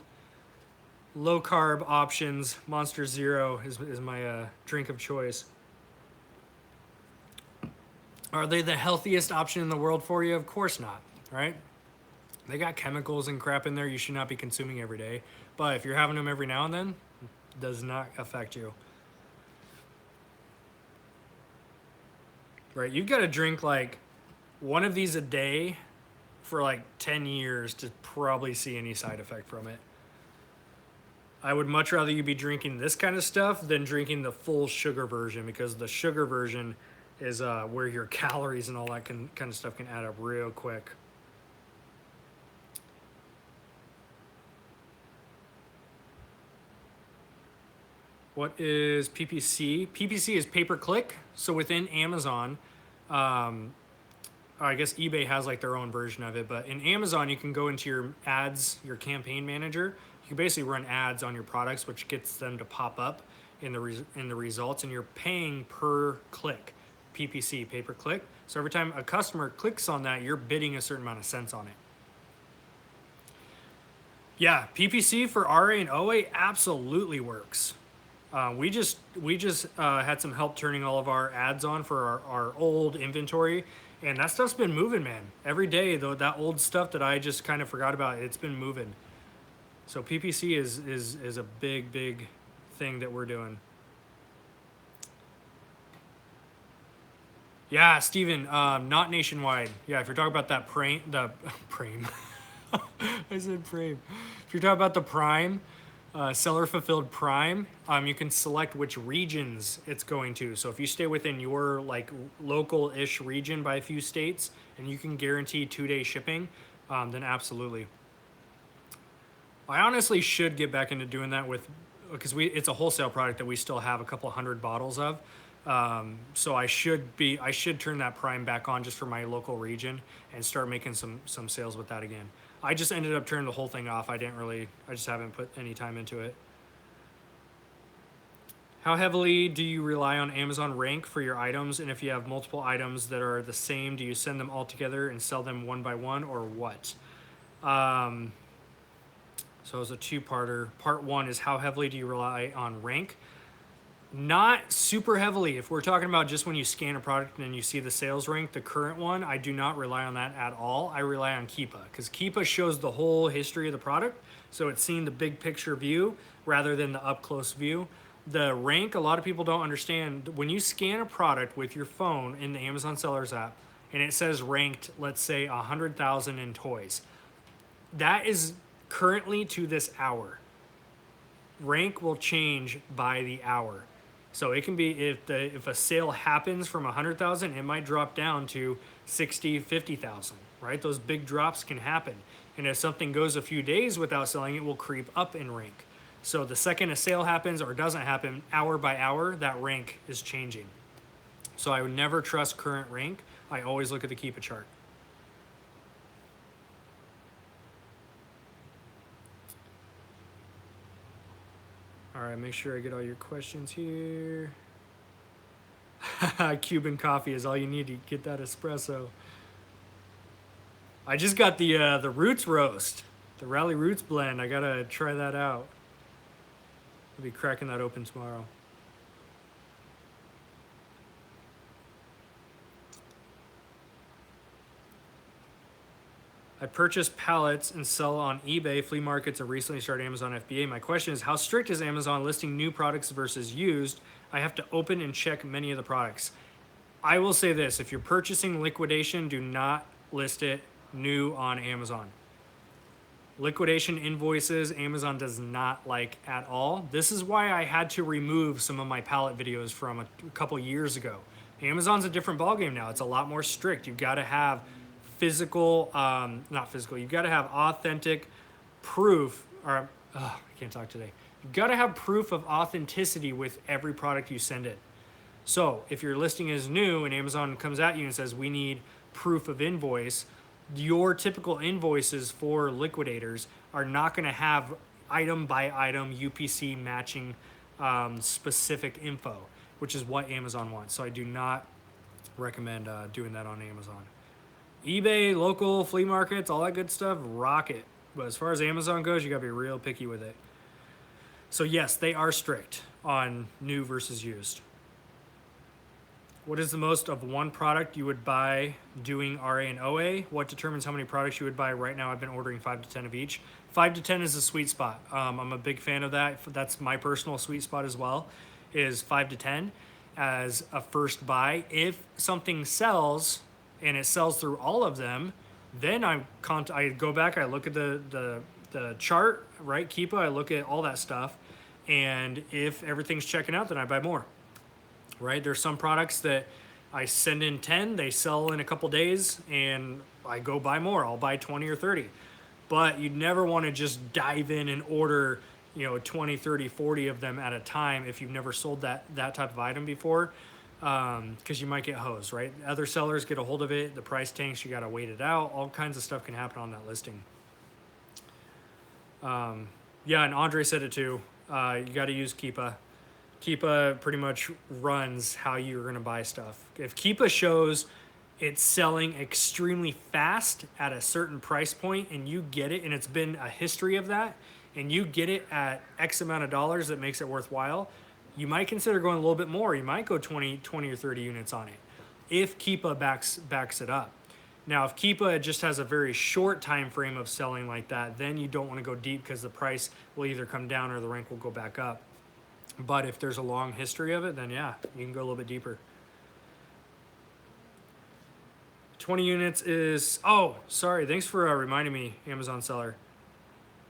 low carb options, Monster Zero is my drink of choice. Are they the healthiest option in the world for you? Of course not, right? They got chemicals and crap in there you should not be consuming every day. But if you're having them every now and then, it does not affect you. Right, you've got to drink like one of these a day for like 10 years to probably see any side effect from it. I would much rather you be drinking this kind of stuff than drinking the full sugar version, because the sugar version is where your calories and all that kind of stuff can add up real quick. What is PPC? PPC is pay-per-click. So within Amazon, I guess eBay has like their own version of it, but in Amazon, you can go into your ads, your campaign manager. You can basically run ads on your products, which gets them to pop up in the results, and you're paying per click. PPC, pay-per-click. So every time a customer clicks on that, you're bidding a certain amount of cents on it. Yeah, PPC for RA and OA absolutely works. We just had some help turning all of our ads on for our old inventory, and that stuff's been moving, man. Every day, though, that old stuff that I just kind of forgot about, it's been moving. So PPC is a big thing that we're doing. Yeah, Steven, not nationwide. Yeah, if you're talking about that Prime. I said Prime. If you're talking about the Prime, seller fulfilled Prime, you can select which regions it's going to. So if you stay within your like local-ish region by a few states and you can guarantee 2-day shipping, then absolutely. I honestly should get back into doing that because it's a wholesale product that we still have a couple hundred bottles of. So I should turn that Prime back on just for my local region and start making some sales with that again. I just ended up turning the whole thing off. I just haven't put any time into it. How heavily do you rely on Amazon Rank for your items? And if you have multiple items that are the same, do you send them all together and sell them one by one, or what? So it's a two-parter. Part one is how heavily do you rely on Rank? Not super heavily. If we're talking about just when you scan a product and you see the sales rank, the current one, I do not rely on that at all. I rely on Keepa, because Keepa shows the whole history of the product. So it's seeing the big picture view rather than the up close view. The rank, a lot of people don't understand. When you scan a product with your phone in the Amazon Sellers app and it says ranked, let's say 100,000 in toys, that is currently to this hour. Rank will change by the hour. So it can be, if a sale happens from 100,000, it might drop down to 60, 50,000, right? Those big drops can happen. And if something goes a few days without selling, it will creep up in rank. So the second a sale happens or doesn't happen, hour by hour, that rank is changing. So I would never trust current rank. I always look at the Keepa chart. All right, make sure I get all your questions here. Cuban coffee is all you need to get that espresso. I just got the Roots roast, the Rally Roots blend. I gotta try that out. I'll be cracking that open tomorrow. I purchase pallets and sell on eBay, flea markets, and recently started Amazon FBA. My question is, how strict is Amazon listing new products versus used? I have to open and check many of the products. I will say this, if you're purchasing liquidation, do not list it new on Amazon. Liquidation invoices, Amazon does not like at all. This is why I had to remove some of my pallet videos from a couple years ago. Amazon's a different ballgame now. It's a lot more strict. You've got to have physical, not physical, you've got to have authentic proof, or I can't talk today. You've got to have proof of authenticity with every product you send it. So if your listing is new and Amazon comes at you and says, we need proof of invoice, your typical invoices for liquidators are not going to have item by item UPC matching specific info, which is what Amazon wants. So I do not recommend doing that on Amazon. eBay, local flea markets, all that good stuff, rock it. But as far as Amazon goes, you gotta be real picky with it. So yes, they are strict on new versus used. What is the most of one product you would buy doing RA and OA? What determines how many products you would buy? Right now, I've been ordering 5 to 10 of each. 5 to 10 is a sweet spot. I'm a big fan of that. That's my personal sweet spot as well, is 5 to 10 as a first buy. If something sells and it sells through all of them, then I go back, I look at the chart, right? Keepa, I look at all that stuff. And if everything's checking out, then I buy more. Right? There's some products that I send in 10, they sell in a couple days, and I go buy more. I'll buy 20 or 30. But you never want to just dive in and order, 20, 30, 40 of them at a time if you've never sold that type of item before, because you might get hosed, right? Other sellers get a hold of it, the price tanks, you got to wait it out. All kinds of stuff can happen on that listing. Yeah, and Andre said it too. You got to use Keepa. Keepa pretty much runs how you're going to buy stuff. If Keepa shows it's selling extremely fast at a certain price point and you get it, and it's been a history of that, and you get it at X amount of dollars that makes it worthwhile, you might consider going a little bit more. You might go 20 or 30 units on it if Keepa backs it up. Now, if Keepa just has a very short time frame of selling like that, then you don't want to go deep because the price will either come down or the rank will go back up. But if there's a long history of it, then yeah, you can go a little bit deeper. 20 units is, oh, sorry. Thanks for reminding me, Amazon seller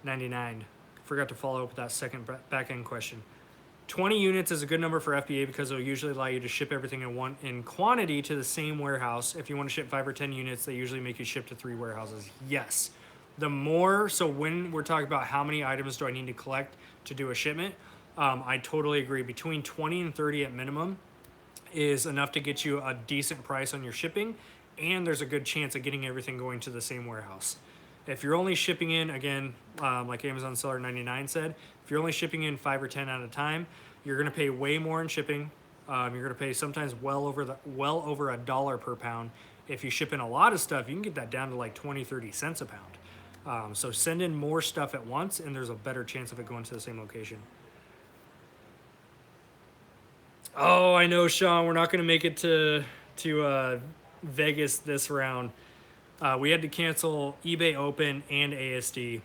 99. Forgot to follow up with that second back end question. 20 units is a good number for FBA because it'll usually allow you to ship everything in quantity to the same warehouse. If you want to ship 5 or 10 units, they usually make you ship to 3 warehouses. Yes. The more, so when we're talking about how many items do I need to collect to do a shipment, I totally agree. Between 20 and 30 at minimum is enough to get you a decent price on your shipping, and there's a good chance of getting everything going to the same warehouse. If you're only shipping in, again, like Amazon Seller 99 said, if you're only shipping in 5 or 10 at a time, you're going to pay way more in shipping. You're going to pay sometimes well over $1 per pound. If you ship in a lot of stuff, you can get that down to like 20, 30 cents a pound. So send in more stuff at once, and there's a better chance of it going to the same location. Oh, I know, Sean. We're not going to make it to Vegas this round. We had to cancel eBay Open and ASD.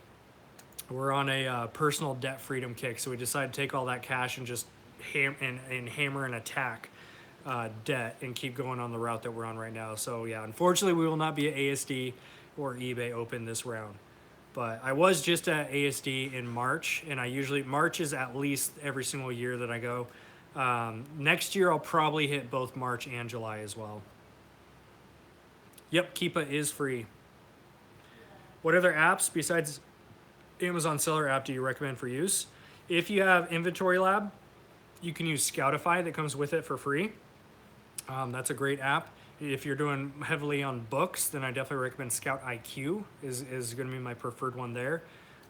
We're on a personal debt freedom kick, so we decided to take all that cash and just hammer and attack debt and keep going on the route that we're on right now. So yeah, unfortunately, we will not be at ASD or eBay Open this round. But I was just at ASD in March, and March is at least every single year that I go. Next year, I'll probably hit both March and July as well. Yep, Keepa is free. What other apps besides Amazon Seller app do you recommend for use? If you have Inventory Lab, you can use Scoutify that comes with it for free. That's a great app. If you're doing heavily on books, then I definitely recommend Scout IQ is going to be my preferred one there.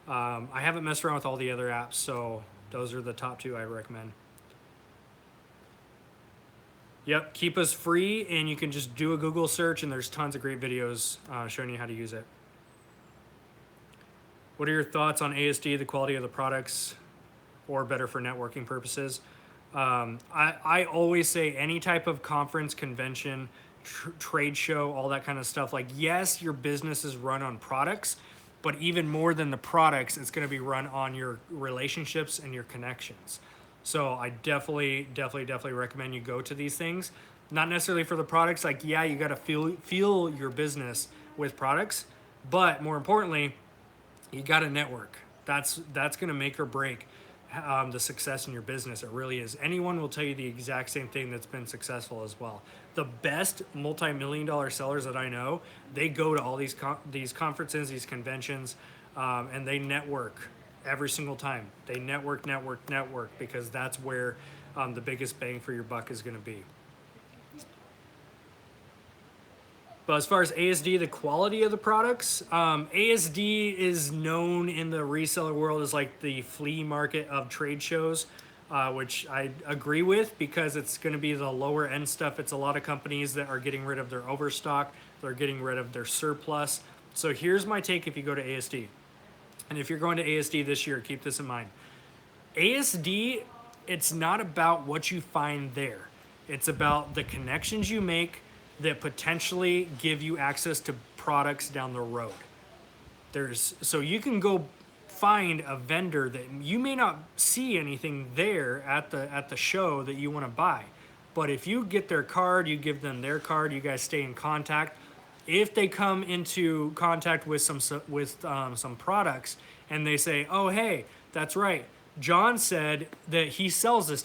I haven't messed around with all the other apps, so those are the top 2 I recommend. Yep, Keepa's free, and you can just do a Google search, and there's tons of great videos showing you how to use it. What are your thoughts on ASD, the quality of the products, or better for networking purposes? I always say any type of conference, convention, trade show, all that kind of stuff, like yes, your business is run on products, but even more than the products, it's going to be run on your relationships and your connections. So I definitely recommend you go to these things. Not necessarily for the products, like yeah, you got to feel your business with products, but more importantly, you got to network. That's going to make or break the success in your business. It really is. Anyone will tell you the exact same thing that's been successful as well. The best multi-million-dollar sellers that I know, they go to all these conferences, these conventions, and they network every single time. They network, because that's where the biggest bang for your buck is going to be. But as far as ASD, the quality of the products, ASD is known in the reseller world as like the flea market of trade shows, which I agree with, because it's going to be the lower end stuff. It's a lot of companies that are getting rid of their overstock. They're getting rid of their surplus. So here's my take if you go to ASD. And if you're going to ASD this year, keep this in mind. ASD, it's not about what you find there. It's about the connections you make that potentially give you access to products down the road. So you can go find a vendor that you may not see anything there at the show that you want to buy. But if you get their card, you give them their card, you guys stay in contact. If they come into contact with some products and they say, "Oh, hey, that's right, John said that he sells this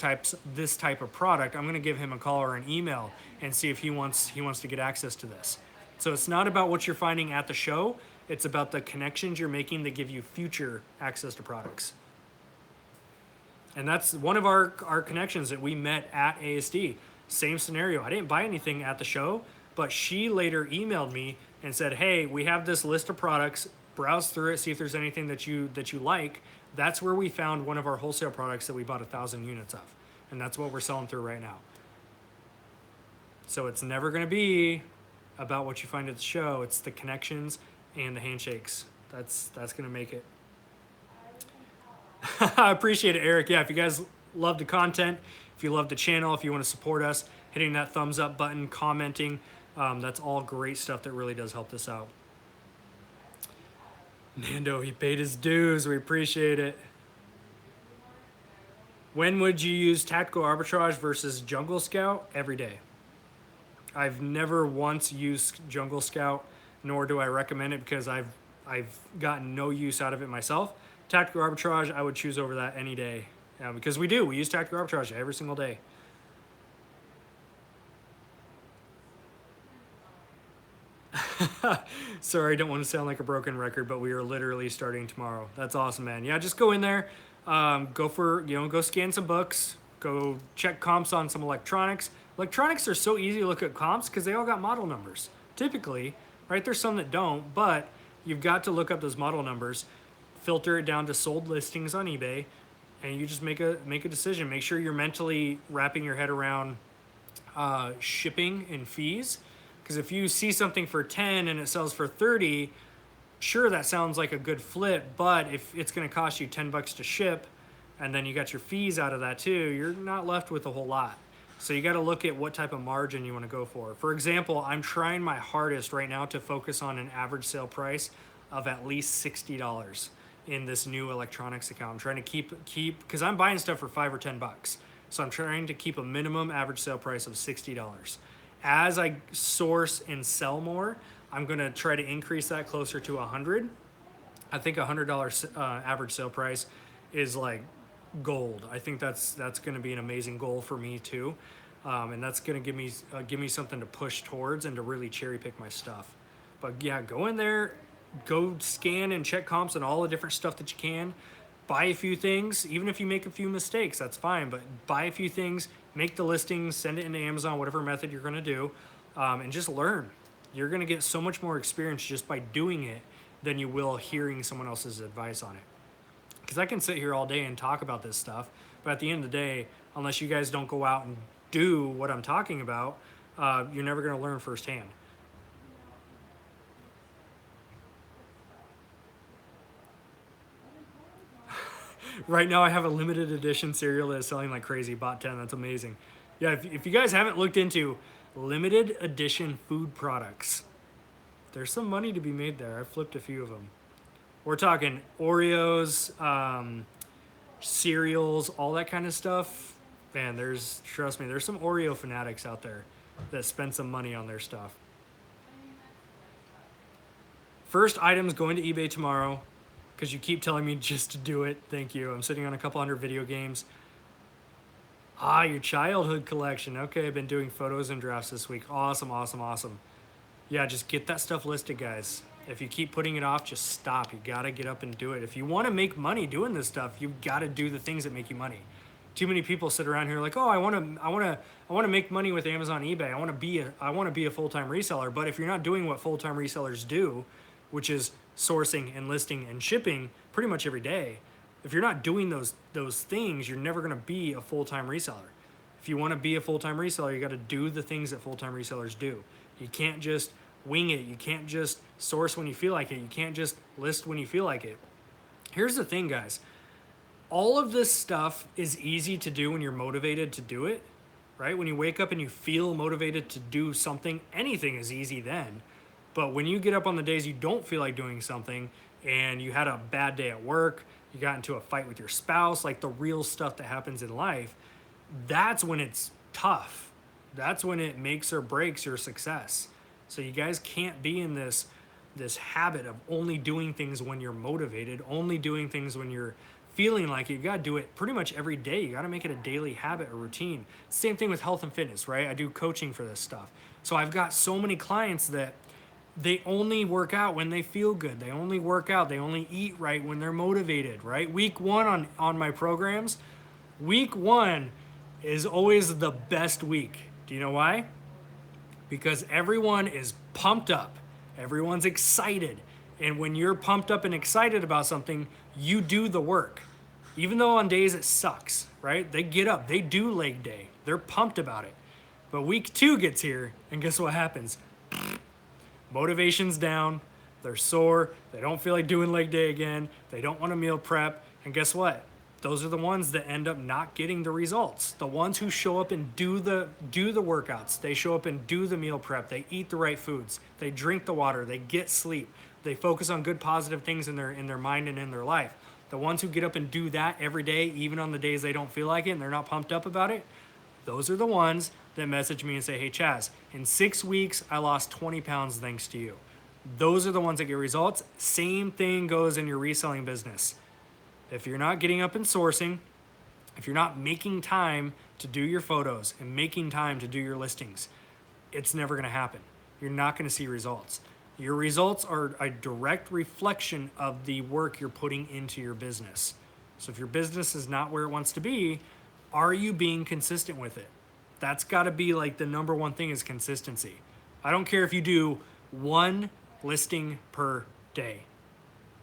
type of product. I'm going to give him a call or an email and see if he wants to get access to this." So it's not about what you're finding at the show. It's about the connections you're making that give you future access to products. And that's one of our connections that we met at ASD. Same scenario. I didn't buy anything at the show, but she later emailed me and said, "Hey, we have this list of products. Browse through it, see if there's anything that you like." That's where we found one of our wholesale products that we bought 1,000 units of. And that's what we're selling through right now. So it's never going to be about what you find at the show. It's the connections and the handshakes. That's going to make it. I appreciate it, Eric. Yeah, if you guys love the content, if you love the channel, if you want to support us, hitting that thumbs up button, commenting, that's all great stuff that really does help this out. Nando, he paid his dues. We appreciate it. When would you use Tactical Arbitrage versus Jungle Scout? Every day. I've never once used Jungle Scout, nor do I recommend it, because I've gotten no use out of it myself. Tactical Arbitrage, I would choose over that any day. Yeah, because we use Tactical Arbitrage every single day. Sorry, I don't want to sound like a broken record, but we are literally starting tomorrow. That's awesome, man. Yeah, just go in there, go scan some books, go check comps on some electronics. Electronics are so easy to look at comps because they all got model numbers. Typically, right? There's some that don't, but you've got to look up those model numbers, filter it down to sold listings on eBay, and you just make a decision. Make sure you're mentally wrapping your head around shipping and fees. Because if you see something for 10 and it sells for 30, sure, that sounds like a good flip, but if it's going to cost you 10 bucks to ship, and then you got your fees out of that too, you're not left with a whole lot. So you got to look at what type of margin you want to go for. For example, I'm trying my hardest right now to focus on an average sale price of at least $60 in this new electronics account. I'm trying to keep, because I'm buying stuff for 5 or 10 bucks. So I'm trying to keep a minimum average sale price of $60. As I source and sell more, I'm going to try to increase that closer to $100. I think $100 average sale price is like gold. I think that's going to be an amazing goal for me too, and that's going to give me something to push towards and to really cherry pick my stuff. But yeah, go in there, go scan and check comps and all the different stuff that you can. Buy a few things, even if you make a few mistakes, that's fine. But buy a few things, make the listings, send it into Amazon, whatever method you're going to do, and just learn. You're going to get so much more experience just by doing it than you will hearing someone else's advice on it. Because I can sit here all day and talk about this stuff, but at the end of the day, unless you guys don't go out and do what I'm talking about, you're never going to learn firsthand. Right now I have a limited edition cereal that is selling like crazy. Bought 10. That's amazing. Yeah, if you guys haven't looked into limited edition food products, there's some money to be made there. I flipped a few of them. We're talking Oreos, cereals, all that kind of stuff. Man, trust me, there's some Oreo fanatics out there that spend some money on their stuff. First item's going to eBay tomorrow. because you keep telling me just to do it. Thank you. I'm sitting on a couple hundred video games. Ah, your childhood collection. Okay, I've been doing photos and drafts this week. Awesome, awesome, awesome. Yeah, just get that stuff listed, guys. If you keep putting it off, just stop. You gotta get up and do it. If you want to make money doing this stuff, you've got to do the things that make you money. Too many people sit around here like, oh, I want to make money with Amazon, eBay. I want to be a full-time reseller. But if you're not doing what full-time resellers do, which is sourcing and listing and shipping pretty much every day, if you're not doing those things, you're never going to be a full-time reseller. If you want to be a full-time reseller, you got to do the things that full-time resellers do. You can't just wing it. You can't just source when you feel like it. You can't just list when you feel like it. Here's the thing, guys. All of this stuff is easy to do when you're motivated to do it, right? When you wake up and you feel motivated to do something, anything is easy then. But when you get up on the days you don't feel like doing something and you had a bad day at work, you got into a fight with your spouse, like the real stuff that happens in life, that's when it's tough. That's when it makes or breaks your success. So you guys can't be in this habit of only doing things when you're motivated, only doing things when you're feeling like it. You got to do it pretty much every day. You got to make it a daily habit or routine. Same thing with health and fitness, right? I do coaching for this stuff. So I've got so many clients that they only work out when they feel good. They only work out. They only eat right when they're motivated, right? Week one on my programs, week one is always the best week. Do you know why? Because everyone is pumped up. Everyone's excited. And when you're pumped up and excited about something, you do the work. Even though on days it sucks, right? They get up, they do leg day. They're pumped about it. But week two gets here, and guess what happens? Motivation's down, they're sore, they don't feel like doing leg day again, they don't want to meal prep, and guess what? Those are the ones that end up not getting the results. The ones who show up and do the workouts, they show up and do the meal prep, they eat the right foods, they drink the water, they get sleep, they focus on good positive things in their mind and in their life. The ones who get up and do that every day, even on the days they don't feel like it and they're not pumped up about it, those are the ones that message me and say, hey, Chaz, in 6 weeks, I lost 20 pounds thanks to you. Those are the ones that get results. Same thing goes in your reselling business. If you're not getting up and sourcing, if you're not making time to do your photos and making time to do your listings, it's never going to happen. You're not going to see results. Your results are a direct reflection of the work you're putting into your business. So if your business is not where it wants to be, are you being consistent with it? That's got to be like the number one thing is consistency. I don't care if you do one listing per day,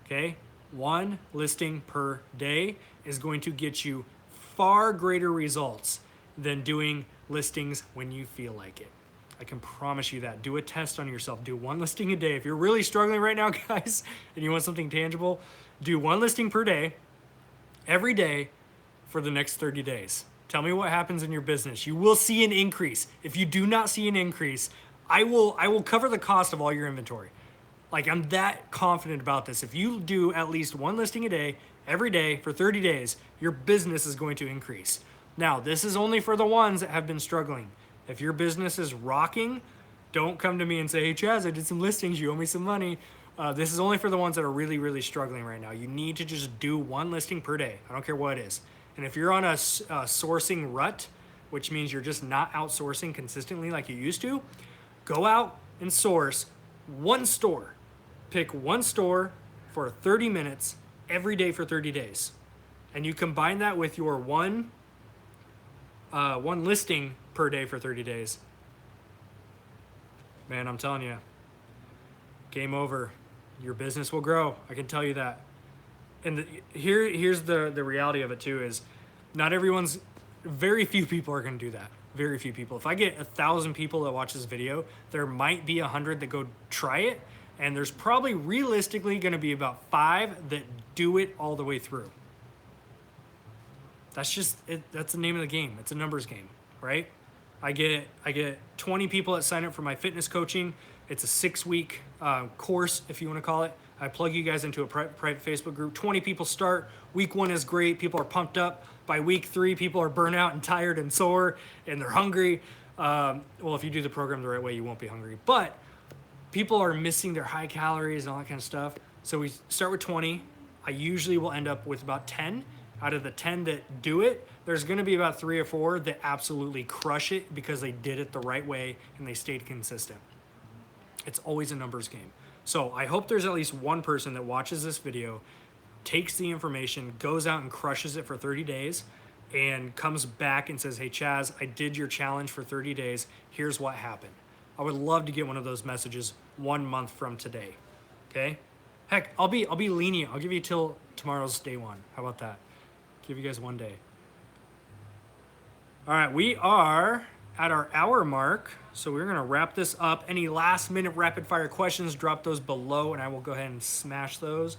okay? One listing per day is going to get you far greater results than doing listings when you feel like it. I can promise you that. Do a test on yourself. Do one listing a day. If you're really struggling right now, guys, and you want something tangible, do one listing per day, every day for the next 30 days. Tell me what happens in your business. You will see an increase. If you do not see an increase, I will cover the cost of all your inventory. Like, I'm that confident about this. If you do at least one listing a day, every day for 30 days, your business is going to increase. Now, this is only for the ones that have been struggling. If your business is rocking, don't come to me and say, hey, Chaz, I did some listings. You owe me some money. This is only for the ones that are really, really struggling right now. You need to just do one listing per day. I don't care what it is. And if you're on a sourcing rut, which means you're just not outsourcing consistently like you used to, go out and source one store. Pick one store for 30 minutes every day for 30 days. And you combine that with your one listing per day for 30 days. Man, I'm telling you, game over. Your business will grow. I can tell you that. And here's the reality of it too is very few people are going to do that. Very few people. If I get 1,000 people that watch this video, there might be 100 that go try it. And there's probably realistically going to be about 5 that do it all the way through. That's just it. That's the name of the game. It's a numbers game, right? I get 20 people that sign up for my fitness coaching. It's a 6-week course, if you want to call it. I plug you guys into a private Facebook group. 20 people start. Week 1 is great. People are pumped up. By week 3, people are burnt out and tired and sore, and they're hungry. Well, if you do the program the right way, you won't be hungry. But people are missing their high calories and all that kind of stuff. So we start with 20. I usually will end up with about 10. Out of the 10 that do it, there's going to be about 3 or 4 that absolutely crush it because they did it the right way and they stayed consistent. It's always a numbers game. So I hope there's at least one person that watches this video, takes the information, goes out and crushes it for 30 days, and comes back and says, hey, Chaz, I did your challenge for 30 days. Here's what happened. I would love to get one of those messages 1 month from today. Okay? Heck, I'll be lenient. I'll give you till tomorrow's day one. How about that? Give you guys 1 day. All right, we are at our hour mark, so we're gonna wrap this up. Any last minute rapid fire questions, drop those below and I will go ahead and smash those.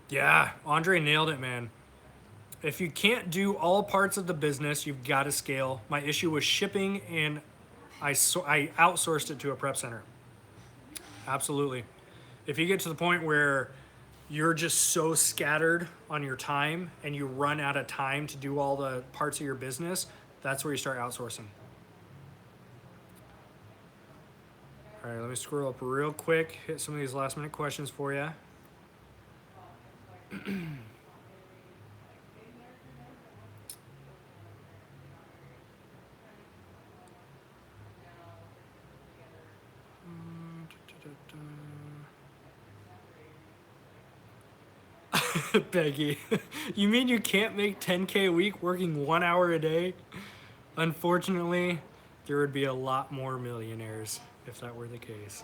Yeah, Andre nailed it, man. If you can't do all parts of the business, you've got to scale. My issue was shipping, and I outsourced it to a prep center. Absolutely. If you get to the point where you're just so scattered on your time and you run out of time to do all the parts of your business, that's where you start outsourcing. All right, let me scroll up real quick, hit some of these last minute questions for you. Peggy, you mean you can't make 10K a week working 1 hour a day? Unfortunately, there would be a lot more millionaires if that were the case.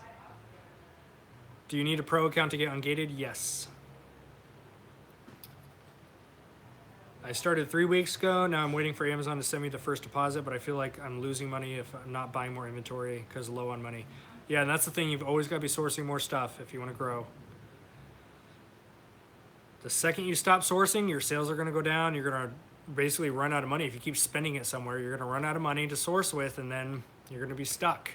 Do you need a pro account to get ungated? Yes. I started 3 weeks ago. Now I'm waiting for Amazon to send me the first deposit, but I feel like I'm losing money if I'm not buying more inventory because low on money. Yeah, and that's the thing. You've always got to be sourcing more stuff if you want to grow. The second you stop sourcing, your sales are going to go down. You're going to basically run out of money. If you keep spending it somewhere, you're going to run out of money to source with, and then you're going to be stuck.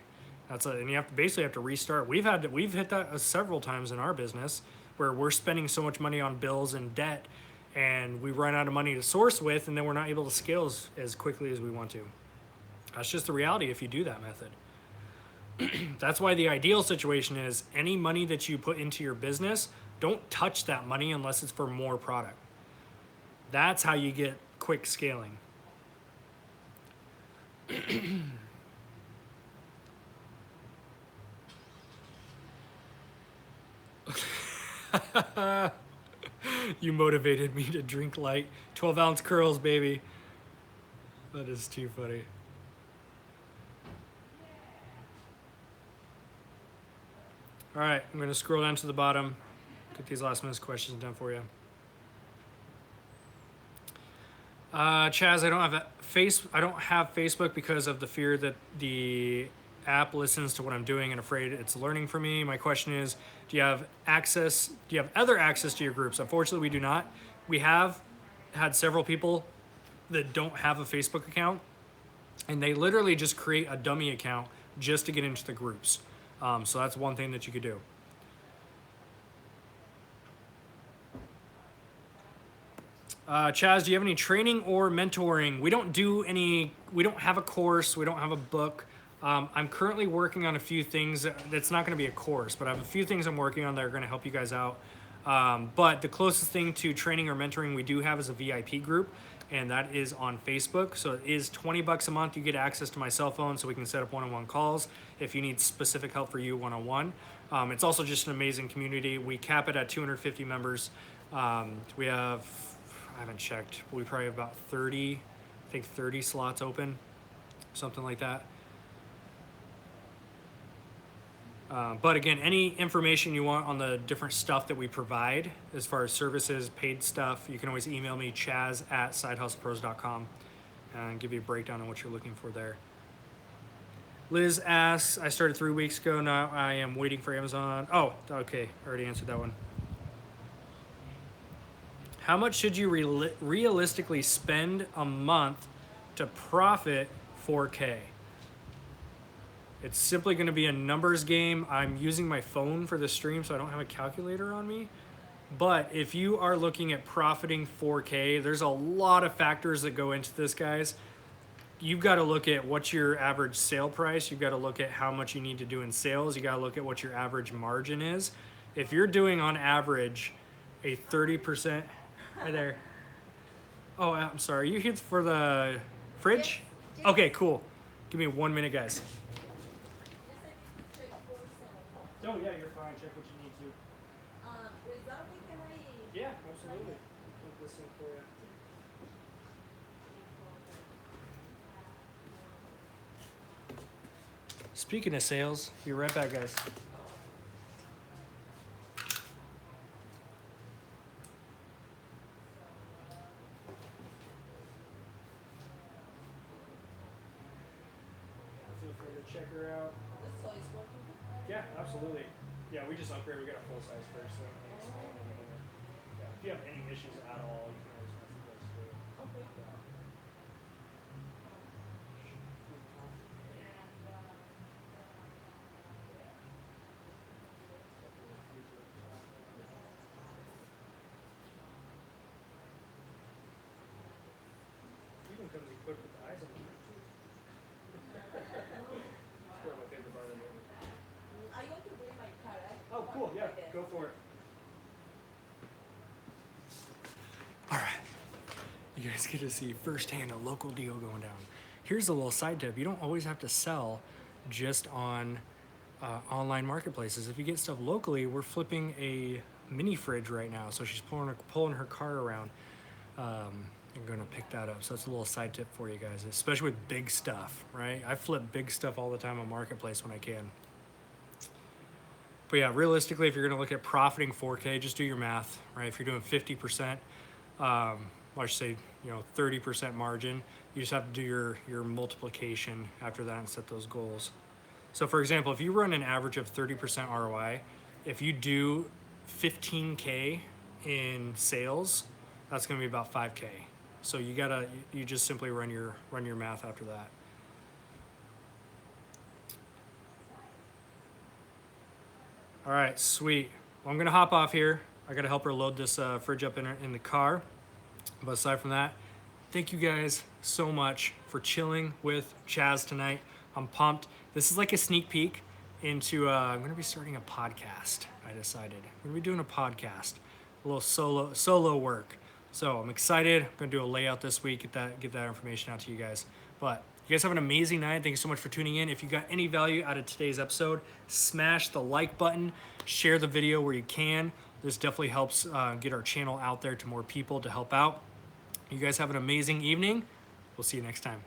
And you have to basically have to restart. We've hit that several times in our business where we're spending so much money on bills and debt, and we run out of money to source with, and then we're not able to scale as quickly as we want to. That's just the reality if you do that method. That's why the ideal situation is any money that you put into your business, don't touch that money unless it's for more product. That's how you get quick scaling. You motivated me to drink light. 12-ounce curls, baby. That is too funny. All right, I'm going to scroll down to the bottom. Get these last minute questions done for you. Chaz, I don't have Facebook because of the fear that the app listens to what I'm doing and afraid it's learning from me. My question is, do you have other access to your groups? Unfortunately, we do not. We have had several people that don't have a Facebook account, and they literally just create a dummy account just to get into the groups. So that's one thing that you could do. Chaz, do you have any training or mentoring? We don't have a course. We don't have a book. I'm currently working on a few things that's not going to be a course, but I have a few things I'm working on that are going to help you guys out. But the closest thing to training or mentoring we do have is a VIP group, and that is on Facebook. So it is $20 a month. You get access to my cell phone so we can set up one-on-one calls if you need specific help for you one-on-one. It's also just an amazing community. We cap it at 250 members. We have, I haven't checked, but we probably have about 30 slots open, something like that. But again, any information you want on the different stuff that we provide as far as services, paid stuff, you can always email me, chaz@sidehustlepros.com, and give you a breakdown on what you're looking for there. Liz asks, I started 3 weeks ago. Now I am waiting for Amazon. Oh, okay. Already answered that one. How much should you realistically spend a month to profit 4K? It's simply going to be a numbers game. I'm using my phone for the stream, so I don't have a calculator on me. But if you are looking at profiting 4K, there's a lot of factors that go into this, guys. you've got to look at what's your average sale price. You've got to look at how much you need to do in sales. You got to look at what your average margin is. If you're doing on average a 30%, hi there. Oh, I'm sorry. Are you here for the fridge? Okay, cool. Give me 1 minute, guys. Oh yeah, you're fine. Check what you need to. Yeah, absolutely. Put this in for you. Speaking of sales, be right back, guys. Feel free to check her out. Yeah, absolutely. Yeah, we just upgrade. We got a full size fridge, so yeah, if you have any issues at all, you can always message us too. Yeah. Even comes equipped with the eyes on it too. It's one of my favorite part of the movie. Oh, cool. Yeah, go for it. All right. You guys get to see firsthand a local deal going down. Here's a little side tip. You don't always have to sell just on online marketplaces. If you get stuff locally, we're flipping a mini fridge right now. So she's pulling her car around. I'm gonna pick that up. So that's a little side tip for you guys, especially with big stuff, right? I flip big stuff all the time on marketplace when I can. But yeah, realistically, if you're gonna look at profiting 4K, just do your math, right? If you're doing 50%, I should say, 30% margin, you just have to do your multiplication after that and set those goals. So for example, if you run an average of 30% ROI, if you do 15K in sales, that's gonna be about 5K. So you just simply run your math after that. All right, sweet. Well, I'm gonna hop off here. I gotta help her load this fridge up in the car. But aside from that, thank you guys so much for chilling with Chaz tonight. I'm pumped. This is like a sneak peek into, I'm gonna be starting a podcast, I decided. I'm gonna be doing a podcast, a little solo work. So I'm excited. I'm gonna do a layout this week, get that information out to you guys. But you guys have an amazing night. Thank you so much for tuning in. If you got any value out of today's episode, smash the like button, share the video where you can. This definitely helps get our channel out there to more people to help out. You guys have an amazing evening. We'll see you next time.